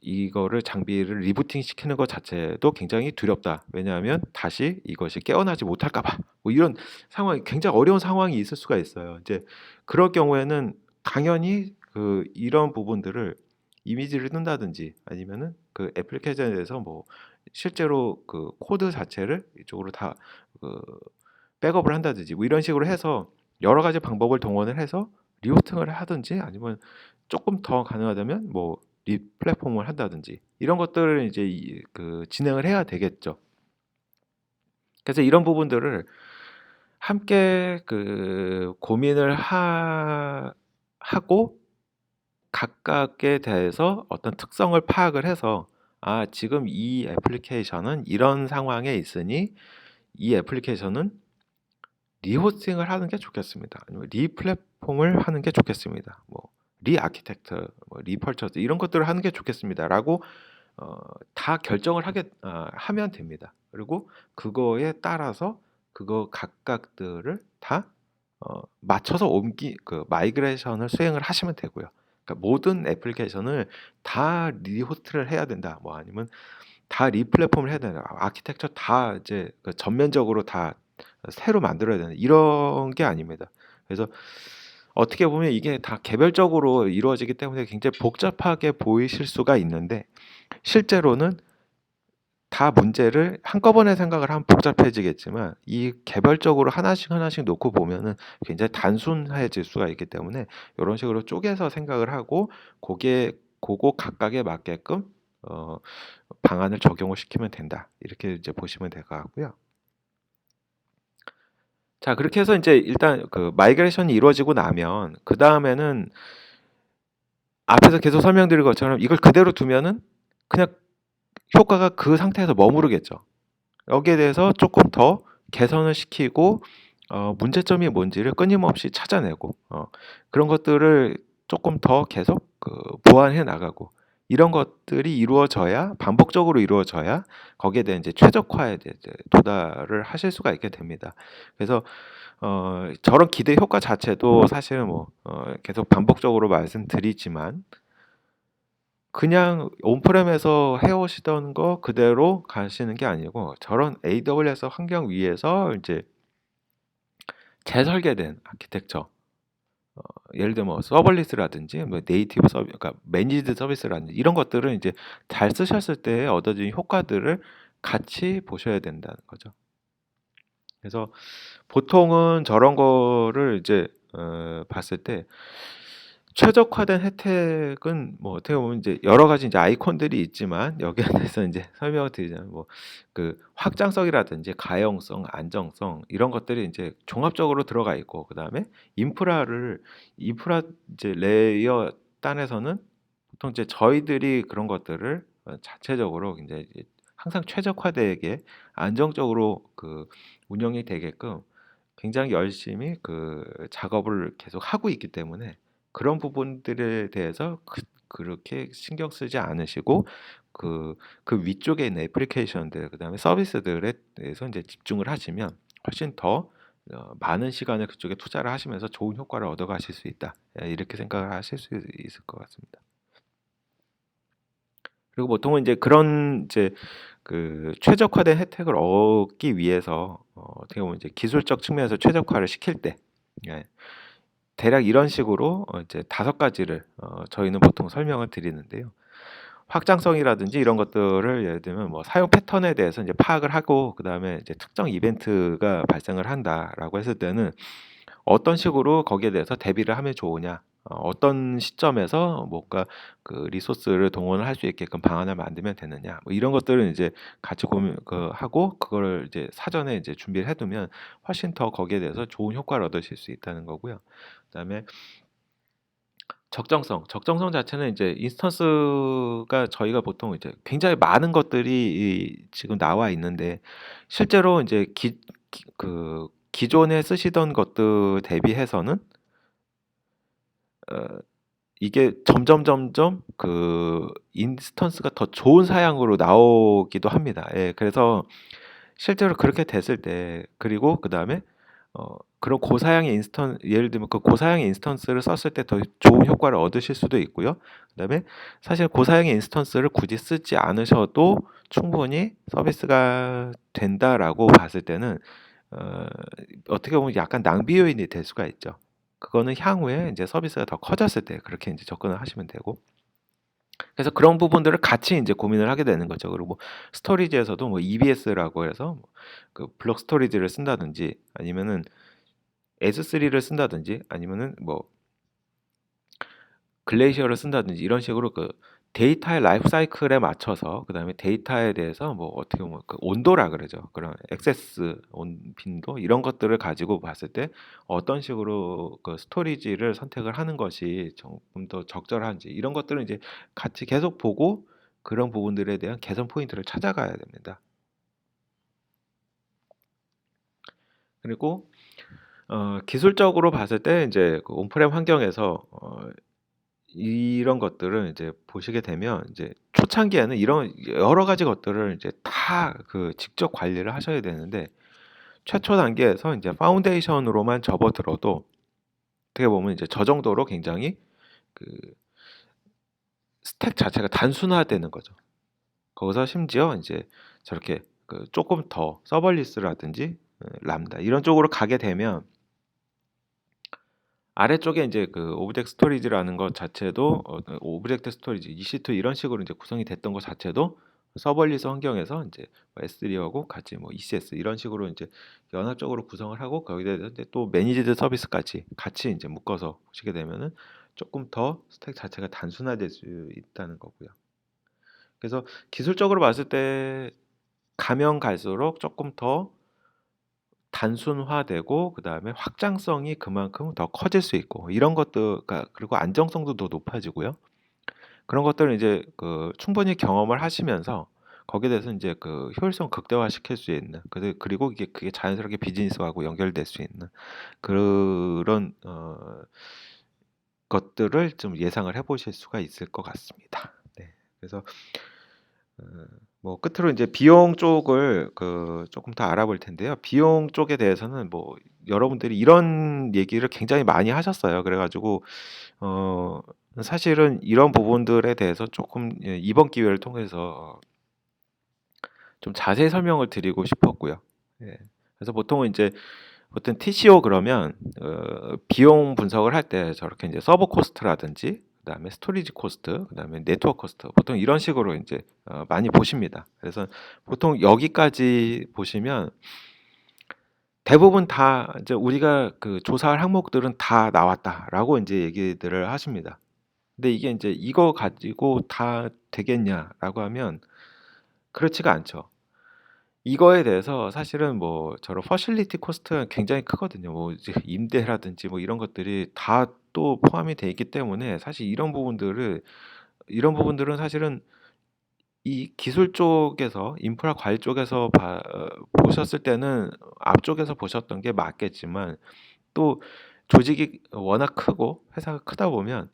이거를 장비를 리부팅 시키는 것 자체도 굉장히 두렵다. 왜냐하면 다시 이것이 깨어나지 못할까 봐. 뭐 이런 상황이, 굉장히 어려운 상황이 있을 수가 있어요. 이제 그럴 경우에는 당연히 이런 부분들을 이미지를 뜬다든지, 아니면은 그 애플리케이션에 대해서 뭐 실제로 그 코드 자체를 이쪽으로 다 그 백업을 한다든지, 뭐 이런 식으로 해서 여러 가지 방법을 동원을 해서 리호스팅을 하든지, 아니면 조금 더 가능하다면 뭐 리플랫폼을 한다든지, 이런 것들을 이제 진행을 해야 되겠죠. 그래서 이런 부분들을 함께 고민을 하고, 각각에 대해서 어떤 특성을 파악을 해서, 지금 이 애플리케이션은 이런 상황에 있으니 이 애플리케이션은 리호스팅을 하는 게 좋겠습니다. 아니면 리플랫폼을 하는 게 좋겠습니다. 뭐 리아키텍트, 뭐 리퍼처스, 이런 것들을 하는 게 좋겠습니다라고 다 결정을 하면 됩니다. 그리고 그거에 따라서 그거 각각들을 다 맞춰서 마이그레이션을 수행을 하시면 되고요. 그러니까 모든 애플리케이션을 다 리호스트를 해야 된다. 뭐 아니면 다 리플랫폼을 해야 된다. 아키텍처 다 이제 전면적으로 다 새로 만들어야 되는, 이런 게 아닙니다. 그래서 어떻게 보면 이게 다 개별적으로 이루어지기 때문에 굉장히 복잡하게 보이실 수가 있는데, 실제로는 다 문제를 한꺼번에 생각을 하면 복잡해지겠지만, 이 개별적으로 하나씩 하나씩 놓고 보면은 굉장히 단순해질 수가 있기 때문에, 이런 식으로 쪼개서 생각을 하고 그거 각각에 맞게끔 방안을 적용을 시키면 된다. 이렇게 이제 보시면 될 것 같고요. 자, 그렇게 해서 이제 일단 마이그레이션이 이루어지고 나면, 그 다음에는 앞에서 계속 설명드린 것처럼 이걸 그대로 두면은 그냥 효과가 그 상태에서 머무르겠죠. 여기에 대해서 조금 더 개선을 시키고, 문제점이 뭔지를 끊임없이 찾아내고, 그런 것들을 조금 더 계속 보완해 나가고, 이런 것들이 이루어져야, 반복적으로 이루어져야 거기에 대한 이제 최적화에 이제 도달을 하실 수가 있게 됩니다. 그래서 저런 기대 효과 자체도 사실은 뭐 계속 반복적으로 말씀드리지만, 그냥 온프렘에서 해오시던 거 그대로 가시는 게 아니고, 저런 AWS 환경 위에서 이제 재설계된 아키텍처, 예를 들면 뭐 서벌리스라든지 뭐 네이티브 그러니까 매니지드 서비스라든지, 이런 것들은 이제 잘 쓰셨을 때 얻어진 효과들을 같이 보셔야 된다는 거죠. 그래서 보통은 저런 거를 이제 봤을 때 최적화된 혜택은 뭐 어떻게 보면 이제 여러 가지 이제 아이콘들이 있지만 여기에 대해서 이제 설명을 드리자면 뭐 그 확장성이라든지 가용성, 안정성 이런 것들이 이제 종합적으로 들어가 있고 그다음에 인프라 이제 레이어 단에서는 보통 이제 저희들이 그런 것들을 자체적으로 이제 항상 최적화되게 안정적으로 그 운영이 되게끔 굉장히 열심히 그 작업을 계속 하고 있기 때문에 그런 부분들에 대해서 그렇게 신경 쓰지 않으시고 그 위쪽에 있는 애플리케이션들 그다음에 서비스들에 대해서 이제 집중을 하시면 훨씬 더 많은 시간을 그쪽에 투자를 하시면서 좋은 효과를 얻어가실 수 있다. 이렇게 생각을 하실 수 있을 것 같습니다. 그리고 보통은 이제 그런 이제 그 최적화된 혜택을 얻기 위해서 어떻게 보면 이제 기술적 측면에서 최적화를 시킬 때 예, 대략 이런 식으로 이제 5가지를 저희는 보통 설명을 드리는데요. 확장성이라든지 이런 것들을 예를 들면 뭐 사용 패턴에 대해서 이제 파악을 하고 그다음에 이제 특정 이벤트가 발생을 한다라고 했을 때는 어떤 식으로 거기에 대해서 대비를 하면 좋으냐, 어떤 시점에서 뭔가 그 리소스를 동원을 할 수 있게끔 방안을 만들면 되느냐, 뭐 이런 것들은 이제 같이 고민 하고 그걸 이제 사전에 이제 준비를 해두면 훨씬 더 거기에 대해서 좋은 효과를 얻으실 수 있다는 거고요. 그다음에 적정성 자체는 이제 인스턴스가 저희가 보통 이제 굉장히 많은 것들이 지금 나와 있는데 실제로 이제 기존에 쓰시던 것들 대비해서는 어, 이게 점점 그 인스턴스가 더 좋은 사양으로 나오기도 합니다. 예, 그래서 실제로 그렇게 됐을 때 그리고 그 다음에 그런 고사양의 예를 들면 그 고사양의 인스턴스를 썼을 때 더 좋은 효과를 얻으실 수도 있고요. 그다음에 사실 고사양의 인스턴스를 굳이 쓰지 않으셔도 충분히 서비스가 된다라고 봤을 때는 어, 어떻게 보면 약간 낭비 요인이 될 수가 있죠. 그거는 향후에 이제 서비스가 더 커졌을 때 그렇게 이제 접근을 하시면 되고. 그래서 그런 부분들을 같이 이제 고민을 하게 되는 거죠. 그리고 뭐 스토리지에서도 뭐 EBS라고 해서 그 블록 스토리지를 쓴다든지 아니면은 S3를 쓴다든지 아니면은 뭐 글레이시어를 쓴다든지 이런 식으로 그 데이터의 라이프 사이클에 맞춰서 그다음에 데이터에 대해서 뭐 어떻게 보면 그 온도라 그러죠. 그런 액세스 빈도 이런 것들을 가지고 봤을 때 어떤 식으로 그 스토리지를 선택을 하는 것이 조금 더 적절한지 이런 것들은 이제 같이 계속 보고 그런 부분들에 대한 개선 포인트를 찾아가야 됩니다. 그리고 기술적으로 봤을 때 이제 그 온프렘 환경에서 이런 것들을 이제 보시게 되면 이제 초창기에는 이런 여러 가지 것들을 이제 다 그 직접 관리를 하셔야 되는데 최초 단계에서 이제 파운데이션으로만 접어들어도 어떻게 보면 이제 저 정도로 굉장히 그 스택 자체가 단순화되는 거죠. 거기서 심지어 이제 저렇게 그 조금 더 서벌리스라든지 람다 이런 쪽으로 가게 되면 아래쪽에 이제 그 오브젝트 스토리지라는 것 자체도 오브젝트 스토리지 EC2 이런 식으로 이제 구성이 됐던 것 자체도 서벌리스 환경에서 이제 S3하고 같이 뭐 ECS 이런 식으로 이제 연합적으로 구성을 하고 거기에 대해서 또 매니지드 서비스까지 같이 이제 묶어서 보시게 되면은 조금 더 스택 자체가 단순화될 수 있다는 거고요. 그래서 기술적으로 봤을 때 가면 갈수록 조금 더 단순화되고 그다음에 확장성이 그만큼 더 커질 수 있고 이런 것들 그리고 안정성도 더 높아지고요. 그런 것들을 이제 그 충분히 경험을 하시면서 거기에 대해서 이제 그 효율성 극대화시킬 수 있는 그리고 그게 자연스럽게 비즈니스하고 연결될 수 있는 그런 것들을 좀 예상을 해보실 수가 있을 것 같습니다. 네. 그래서 어, 뭐 끝으로 이제 비용 쪽을 그 조금 더 알아볼 텐데요. 비용 쪽에 대해서는 뭐 여러분들이 이런 얘기를 굉장히 많이 하셨어요. 그래가지고 어, 사실은 이런 부분들에 대해서 조금 이번 기회를 통해서 좀 자세히 설명을 드리고 싶었고요. 예. 그래서 보통은 이제 보통 TCO 그러면 비용 분석을 할 때 저렇게 이제 서버 코스트라든지 그다음에 스토리지 코스트, 그다음에 네트워크 코스트 보통 이런 식으로 이제 많이 보십니다. 그래서 보통 여기까지 보시면 대부분 다 이제 우리가 그 조사할 항목들은 다 나왔다라고 인제 얘기들을 하십니다. 근데 이게 인제 '이거 가지고 다 되겠냐?'라고 하면 그렇지가 않죠. 이거에 대해서 사실은 뭐 저런 facility cost가 굉장히 크거든요. 뭐 이제 임대라든지 뭐 이런 것들이 다 또 포함이 돼 있기 때문에 사실 이런 부분들은 사실은 이 기술 쪽에서 인프라 관리 쪽에서 보셨을 때는 앞쪽에서 보셨던 게 맞겠지만 또 조직이 워낙 크고 회사가 크다 보면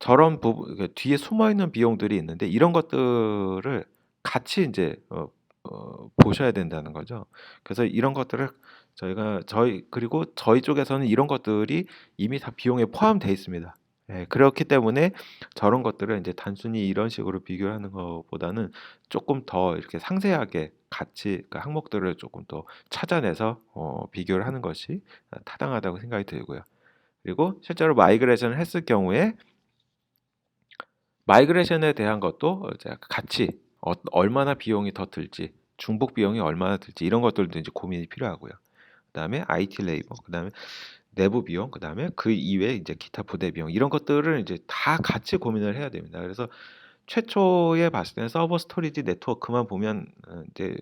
저런 부분 그 뒤에 숨어 있는 비용들이 있는데 이런 것들을 같이 인제 보셔야 된다는 거죠. 그래서 이런 것들을 그리고 저희 쪽에서는 이런 것들이 이미 다 비용에 포함돼 있습니다. 예. 그렇기 때문에 저런 것들을 인제 단순히 이런 식으로 비교를 하는 것보다는 쪼끔 더 이렇게 상세하게 같이 그 항목들을 쪼끔 더 찾아내서 비교를 하는 것이 타당하다고 생각이 들고요. 그리고 실제로 마이그레이션을 했을 경우에 마이그레이션에 대한 것도 이제 같이 얼마나 비용이 더 들지, 중복 비용이 얼마나 들지 이런 것들도 이제 고민이 필요하고요. 그다음에 IT 레이버, 그다음에 내부 비용, 그다음에 그 이외에 이제 기타 부대 비용 이런 것들을 이제 다 같이 고민을 해야 됩니다. 그래서 최초에 봤을 때는 '서버 스토리지 네트워크만 보면 이제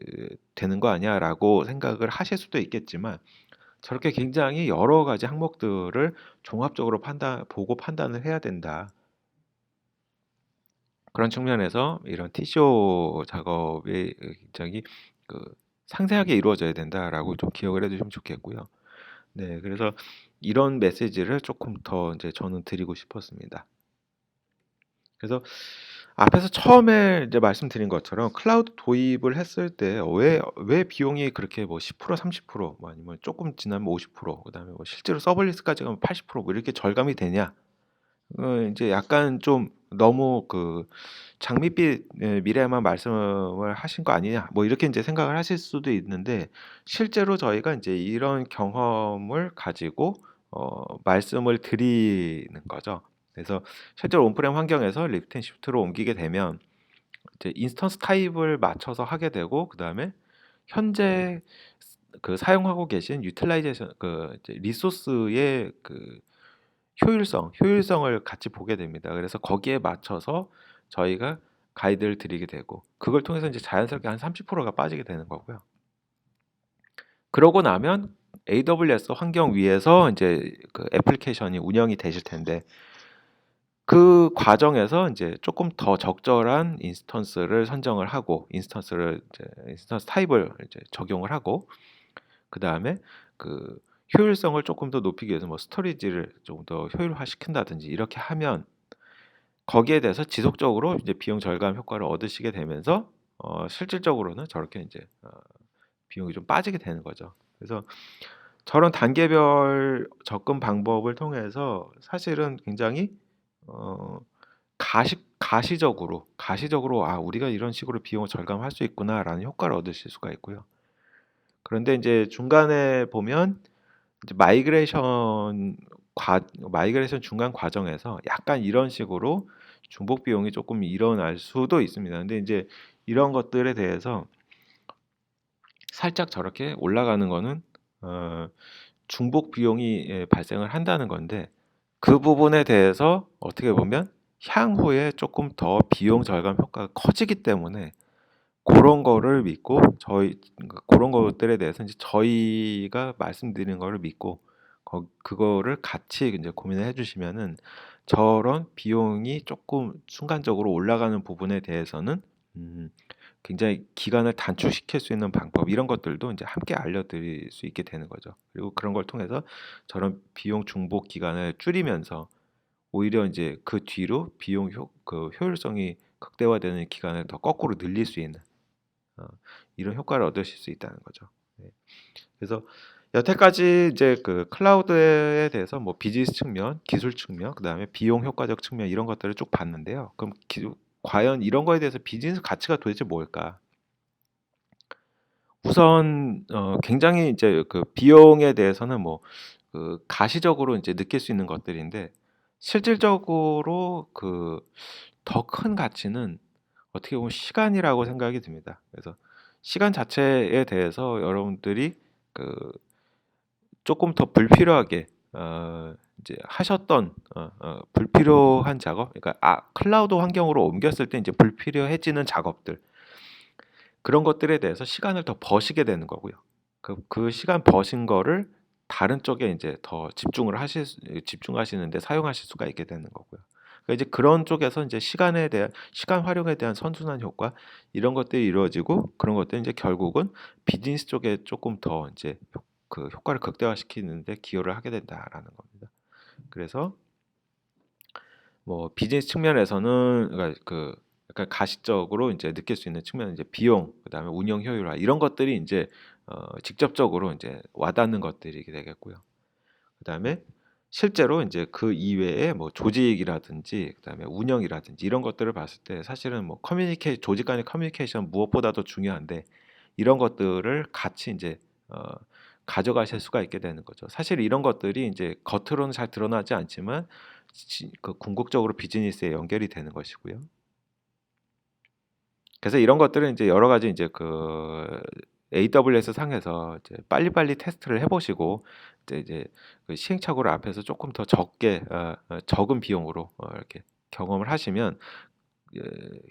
되는 거 아니야?'라고 생각을 하실 수도 있겠지만 저렇게 굉장히 여러 가지 항목들을 종합적으로 보고 판단을 해야 된다. 그런 측면에서 이런 TCO 작업이 굉장히 그 상세하게 이루어져야 된다라고 좀 기억을 해 두시면 좋겠고요. 네. 그래서 이런 메시지를 쪼끔 더 인제 저는 드리고 싶었습니다. 그래서 앞에서 처음에 이제 말씀드린 것처럼 클라우드 도입을 했을 때 왜 비용이 그렇게 뭐 10% 30%뭐 아니면 쪼끔 지나면 50% 그다음에 뭐 실제로 서블리스까지 가면 80%뭐 이렇게 절감이 되냐? 인제 약간 좀 너무 그 '장밋빛 미래에만 말씀을 하신 거 아니냐.' 뭐 이렇게 인제 생각을 하실 수도 있는데 실제로 저희가 인제 이런 경험을 가지고 말씀을 드리는 거죠. 그래서 실제로 온프렘 환경에서 리프트 앤 시프트로 옮기게 되면 이제 인스턴스 타입을 맞춰서 하게 되고 그다음에 현재 그 사용하고 계신 유틸라이제이션 그 이제 리소스의 그 효율성을 같이 보게 됩니다. 그래서 거기에 맞춰서 저희가 가이드를 드리게 되고 그걸 통해서 인제 자연스럽게 한 30%가 빠지게 되는 거고요. 그러고 나면 AWS 환경 위에서 인제 그 애플리케이션이 운영이 되실 텐데 그 과정에서 인제 쪼끔 더 적절한 인스턴스를 선정을 하고 인스턴스 타입을 이제 적용을 하고 그다음에 그 효율성을 쪼끔 더 높이기 위해서 뭐 스토리지를 조금 더 효율화시킨다든지 이렇게 하면 거기에 대해서 지속적으로 이제 비용 절감 효과를 얻으시게 되면서 실질적으로는 저렇게 인제 비용이 좀 빠지게 되는 거죠. 그래서 저런 단계별 접근 방법을 통해서 사실은 굉장히 어 가시적으로 '아 우리가 이런 식으로 비용을 절감할 수 있구나.'라는 효과를 얻으실 수가 있고요. 그런데 인제 중간에 보면 이제 마이그레이션 중간 과정에서 약간 이런 식으로 중복 비용이 쪼끔 일어날 수도 있습니다. 근데 인제 이런 것들에 대해서 살짝 저렇게 올라가는 거는 어 중복 비용이 발생을 한다는 건데 그 부분에 대해서 어떻게 보면 향후에 쪼끔 더 비용 절감 효과가 커지기 때문에 고런 거를 믿고 고런 것들에 대해서 인제 저희가 말씀드리는 거를 믿고 그거를 같이 인제 고민을 해 주시면은 저런 비용이 쪼끔 순간적으로 올라가는 부분에 대해서는 음 굉장히 기간을 단축시킬 수 있는 방법 이런 것들도 인제 함께 알려드릴 수 있게 되는 거죠. 그리고 그런 걸 통해서 저런 비용 중복 기간을 줄이면서 오히려 인제 그 뒤로 비용 효율성이 극대화되는 기간을 더 거꾸로 늘릴 수 있는 어 이런 효과를 얻으실 수 있다는 거죠. 네. 그래서 여태까지 이제 그 클라우드에 대해서 뭐 비즈니스 측면, 기술 측면, 그다음에 비용 효과적 측면 이런 것들을 쭉 봤는데요. 그럼 과연 이런 거에 대해서 비즈니스 가치가 도대체 뭘까? 우선 굉장히 이제 그 비용에 대해서는 뭐 가시적으로 인제 느낄 수 있는 것들인데 실질적으로 그 더 큰 가치는 어떻게 보면 시간이라고 생각이 듭니다. 그래서 시간 자체에 대해서 여러분들이 그 조금 더 불필요하게 이제 하셨던 불필요한 작업, 그러니까 클라우드 환경으로 옮겼을 때 이제 불필요해지는 작업들, 그런 것들에 대해서 시간을 더 버시게 되는 거고요. 그 시간 버신 거를 다른 쪽에 이제 더 집중하시는데 사용하실 수가 있게 되는 거고요. 그러니까 이제 그런 쪽에서 이제 시간 활용에 대한 선순환 효과, 이런 것들이 이루어지고, 그런 것들이 이제 결국은 비즈니스 쪽에 조금 더 이제 그 효과를 극대화시키는데 기여를 하게 된다라는 겁니다. 그래서 뭐 비즈니스 측면에서는, 그러니까 약간 가시적으로 이제 느낄 수 있는 측면은 이제 비용, 그다음에 운영 효율화, 이런 것들이 이제 직접적으로 이제 와닿는 것들이 되겠고요. 그다음에 실제로 이제 그 이외에 뭐 조직이라든지 그다음에 운영이라든지 이런 것들을 봤을 때 사실은 뭐 조직 간의 커뮤니케이션 무엇보다도 중요한데, 이런 것들을 같이 이제 어, 가져가실 수가 있게 되는 거죠. 사실 이런 것들이 이제 겉으로는 잘 드러나지 않지만 궁극적으로 비즈니스에 연결이 되는 것이고요. 그래서 이런 것들은 이제 여러 가지 이제 AWS 상에서 이제 빨리빨리 테스트를 해보시고, 이제 그 시행착오를 앞에서 조금 더 적은 비용으로 이렇게 경험을 하시면 예,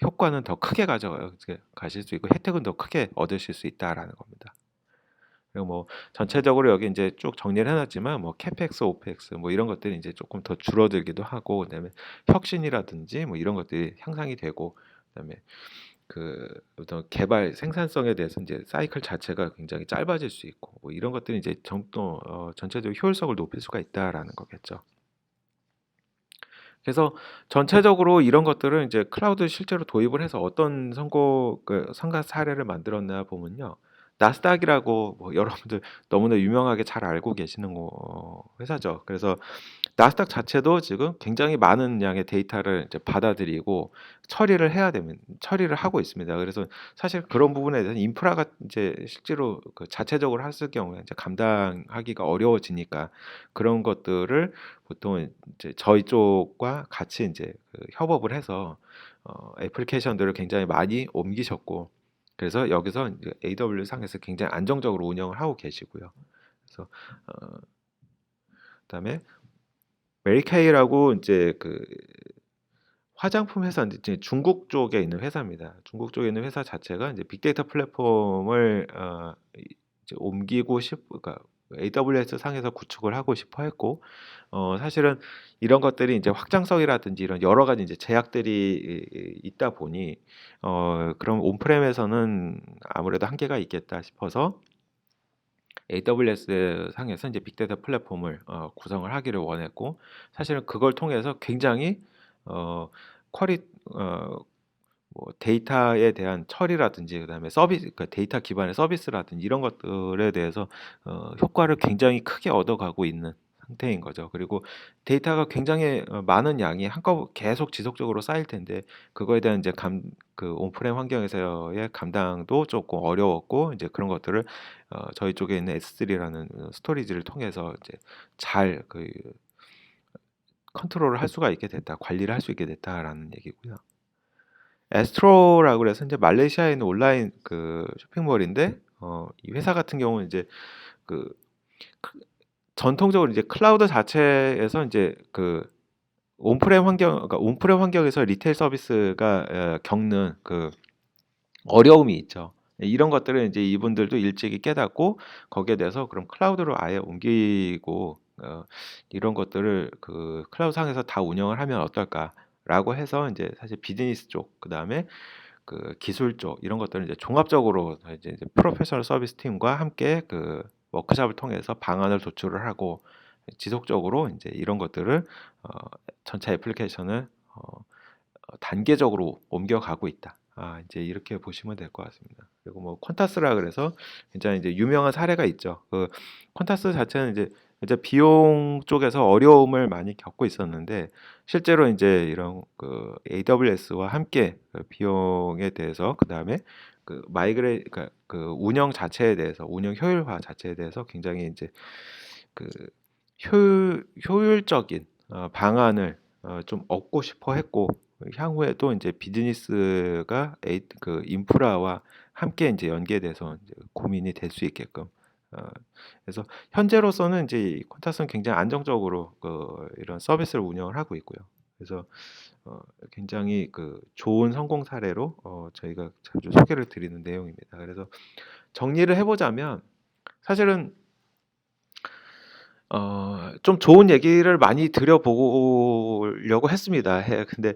효과는 더 크게 가실 수 있고 혜택은 더 크게 얻으실 수 있다라는 겁니다. 그리고 뭐 전체적으로 여기 이제 쭉 정리를 해놨지만, 뭐 캐펙스, 오펙스 뭐 이런 것들이 이제 조금 더 줄어들기도 하고, 그다음에 혁신이라든지 뭐 이런 것들이 향상이 되고, 그다음에 그 어떤 개발 생산성에 대해서 이제 사이클 자체가 굉장히 짧아질 수 있고, 뭐 이런 것들이 이제 전체적으로 효율성을 높일 수가 있다라는 거겠죠. 그래서 전체적으로 이런 것들은 이제 클라우드 실제로 도입을 해서 어떤 성과 사례를 만들었나 보면요. 나스닥이라고 뭐 여러분들 너무나 유명하게 잘 알고 계시는 회사죠. 그래서 나스닥 자체도 지금 굉장히 많은 양의 데이터를 이제 받아들이고 처리를 하고 있습니다. 그래서 사실 그런 부분에 대해서 인프라가 이제 실제로 그 자체적으로 했을 경우에 이제 감당하기가 어려워지니까, 그런 것들을 보통 이제 저희 쪽과 같이 이제 협업을 해서 애플리케이션들을 굉장히 많이 옮기셨고, 그래서 여기서 이제 AWS 상에서 굉장히 안정적으로 운영을 하고 계시고요. 그래서 어, 그다음에 메리케이라고 이제 화장품 회사인데 이제 중국 쪽에 있는 회사입니다. 중국 쪽에 있는 회사 자체가 이제 빅데이터 플랫폼을 이제 그러니까 AWS 상에서 구축을 하고 싶어 했고, 사실은 이런 것들이 이제 확장성이라든지 이런 여러 가지 이제 제약들이 있다 보니 그럼 온프렘에서는 아무래도 한계가 있겠다 싶어서 AWS 상에서 이제 빅데이터 플랫폼을 구성을 하기를 원했고, 사실은 그걸 통해서 굉장히 어, 퀄리 어, 뭐 데이터에 대한 처리라든지, 그다음에 그러니까 데이터 기반의 서비스라든지 이런 것들에 대해서 효과를 굉장히 크게 얻어가고 있는 상태인 거죠. 그리고 데이터가 굉장히 많은 양이 한꺼번에 계속 지속적으로 쌓일 텐데, 그거에 대한 이제 온프렘 환경에서의 감당도 조금 어려웠고, 이제 그런 것들을 저희 쪽에 있는 S3라는 스토리지를 통해서 이제 잘 컨트롤을 할 수가 있게 됐다, 관리를 할 수 있게 됐다라는 얘기고요. 에스트로라고 그래서 이제 말레이시아에 있는 온라인 쇼핑몰인데, 이 회사 같은 경우는 이제 그 크- 전통적으로 이제 클라우드 자체에서 이제 그러니까 온프렘 환경에서 리테일 서비스가 겪는 어려움이 있죠. 이런 것들은 이제 이분들도 일찍이 깨닫고, 거기에 대해서 그럼 클라우드로 아예 옮기고 이런 것들을 클라우드 상에서 다 운영을 하면 어떨까라고 해서 이제 사실 비즈니스 쪽, 그다음에 기술 쪽 이런 것들은 이제 종합적으로 이제 프로페셔널 서비스 팀과 함께 워크숍을 통해서 방안을 도출을 하고, 지속적으로 이제 이런 것들을 어, 전체 애플리케이션을 단계적으로 옮겨가고 있다. 이제 이렇게 보시면 될 것 같습니다. 그리고 뭐 퀀타스라 그래서 굉장히 이제 유명한 사례가 있죠. 퀀타스 자체는 이제 비용 쪽에서 어려움을 많이 겪고 있었는데, 실제로 이제 이런 AWS와 함께 비용에 대해서, 그다음에 그러니까 운영 효율화 자체에 대해서 굉장히 이제 그 효율적인 방안을 좀 얻고 싶어 했고, 향후에 또 이제 비즈니스가 인프라와 함께 이제 연계돼서 이제 고민이 될 수 있게끔 어, 그래서 현재로서는 이제 이 콘타스는 굉장히 안정적으로 이런 서비스를 운영을 하고 있고요. 그래서 굉장히 좋은 성공 사례로 저희가 자주 소개를 드리는 내용입니다. 그래서 정리를 해보자면 사실은 좀 좋은 얘기를 많이 드려보려고 했습니다. 근데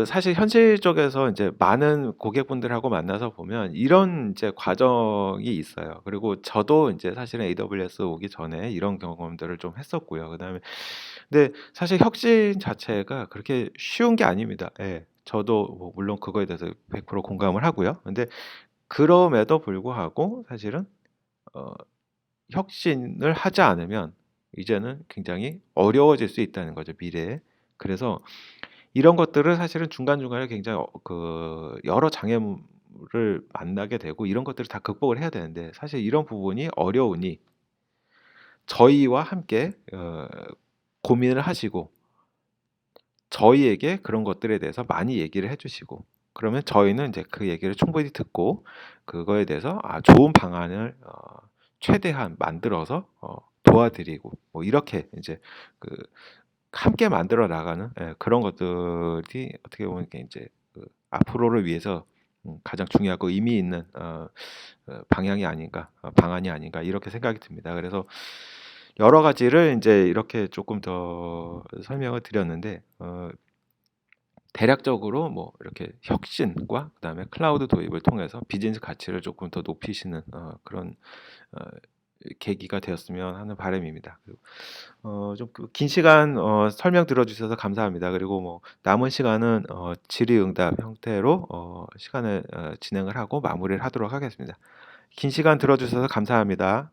사실 현실적에서 이제 많은 고객분들하고 만나서 보면 이런 이제 과정이 있어요. 그리고 저도 이제 사실은 AWS 오기 전에 이런 경험들을 좀 했었고요. 그다음에 근데 사실 혁신 자체가 그렇게 쉬운 게 아닙니다. 예. 저도 뭐 물론 그거에 대해서 100% 공감을 하고요. 근데 그럼에도 불구하고 사실은 어 혁신을 하지 않으면 이제는 굉장히 어려워질 수 있다는 거죠, 미래에. 그래서 이런 것들을 사실은 중간중간에 굉장히 여러 장애물을 만나게 되고 이런 것들을 다 극복을 해야 되는데 사실 이런 부분이 어려우니 저희와 함께 고민을 하시고 저희에게 그런 것들에 대해서 많이 얘기를 해 주시고 그러면 저희는 이제 그 얘기를 충분히 듣고 그거에 대해서 좋은 방안을 최대한 만들어서 도와드리고 뭐 이렇게 이제 그 함께 만들어 나가는 그런 것들이 어떻게 보면 이제 앞으로를 위해서 가장 중요하고 의미 있는 방향이 아닌가, 방안이 아닌가 이렇게 생각이 듭니다. 그래서 여러 가지를 이제 이렇게 조금 더 설명을 드렸는데 대략적으로 뭐 이렇게 혁신과 그다음에 클라우드 도입을 통해서 비즈니스 가치를 조금 더 높이시는 그런 어, 계기가 되었으면 하는 바람입니다. 좀 긴 시간 설명 들어주셔서 감사합니다. 그리고 뭐 남은 시간은 질의응답 형태로 시간을 진행을 하고 마무리를 하도록 하겠습니다. 긴 시간 들어주셔서 감사합니다.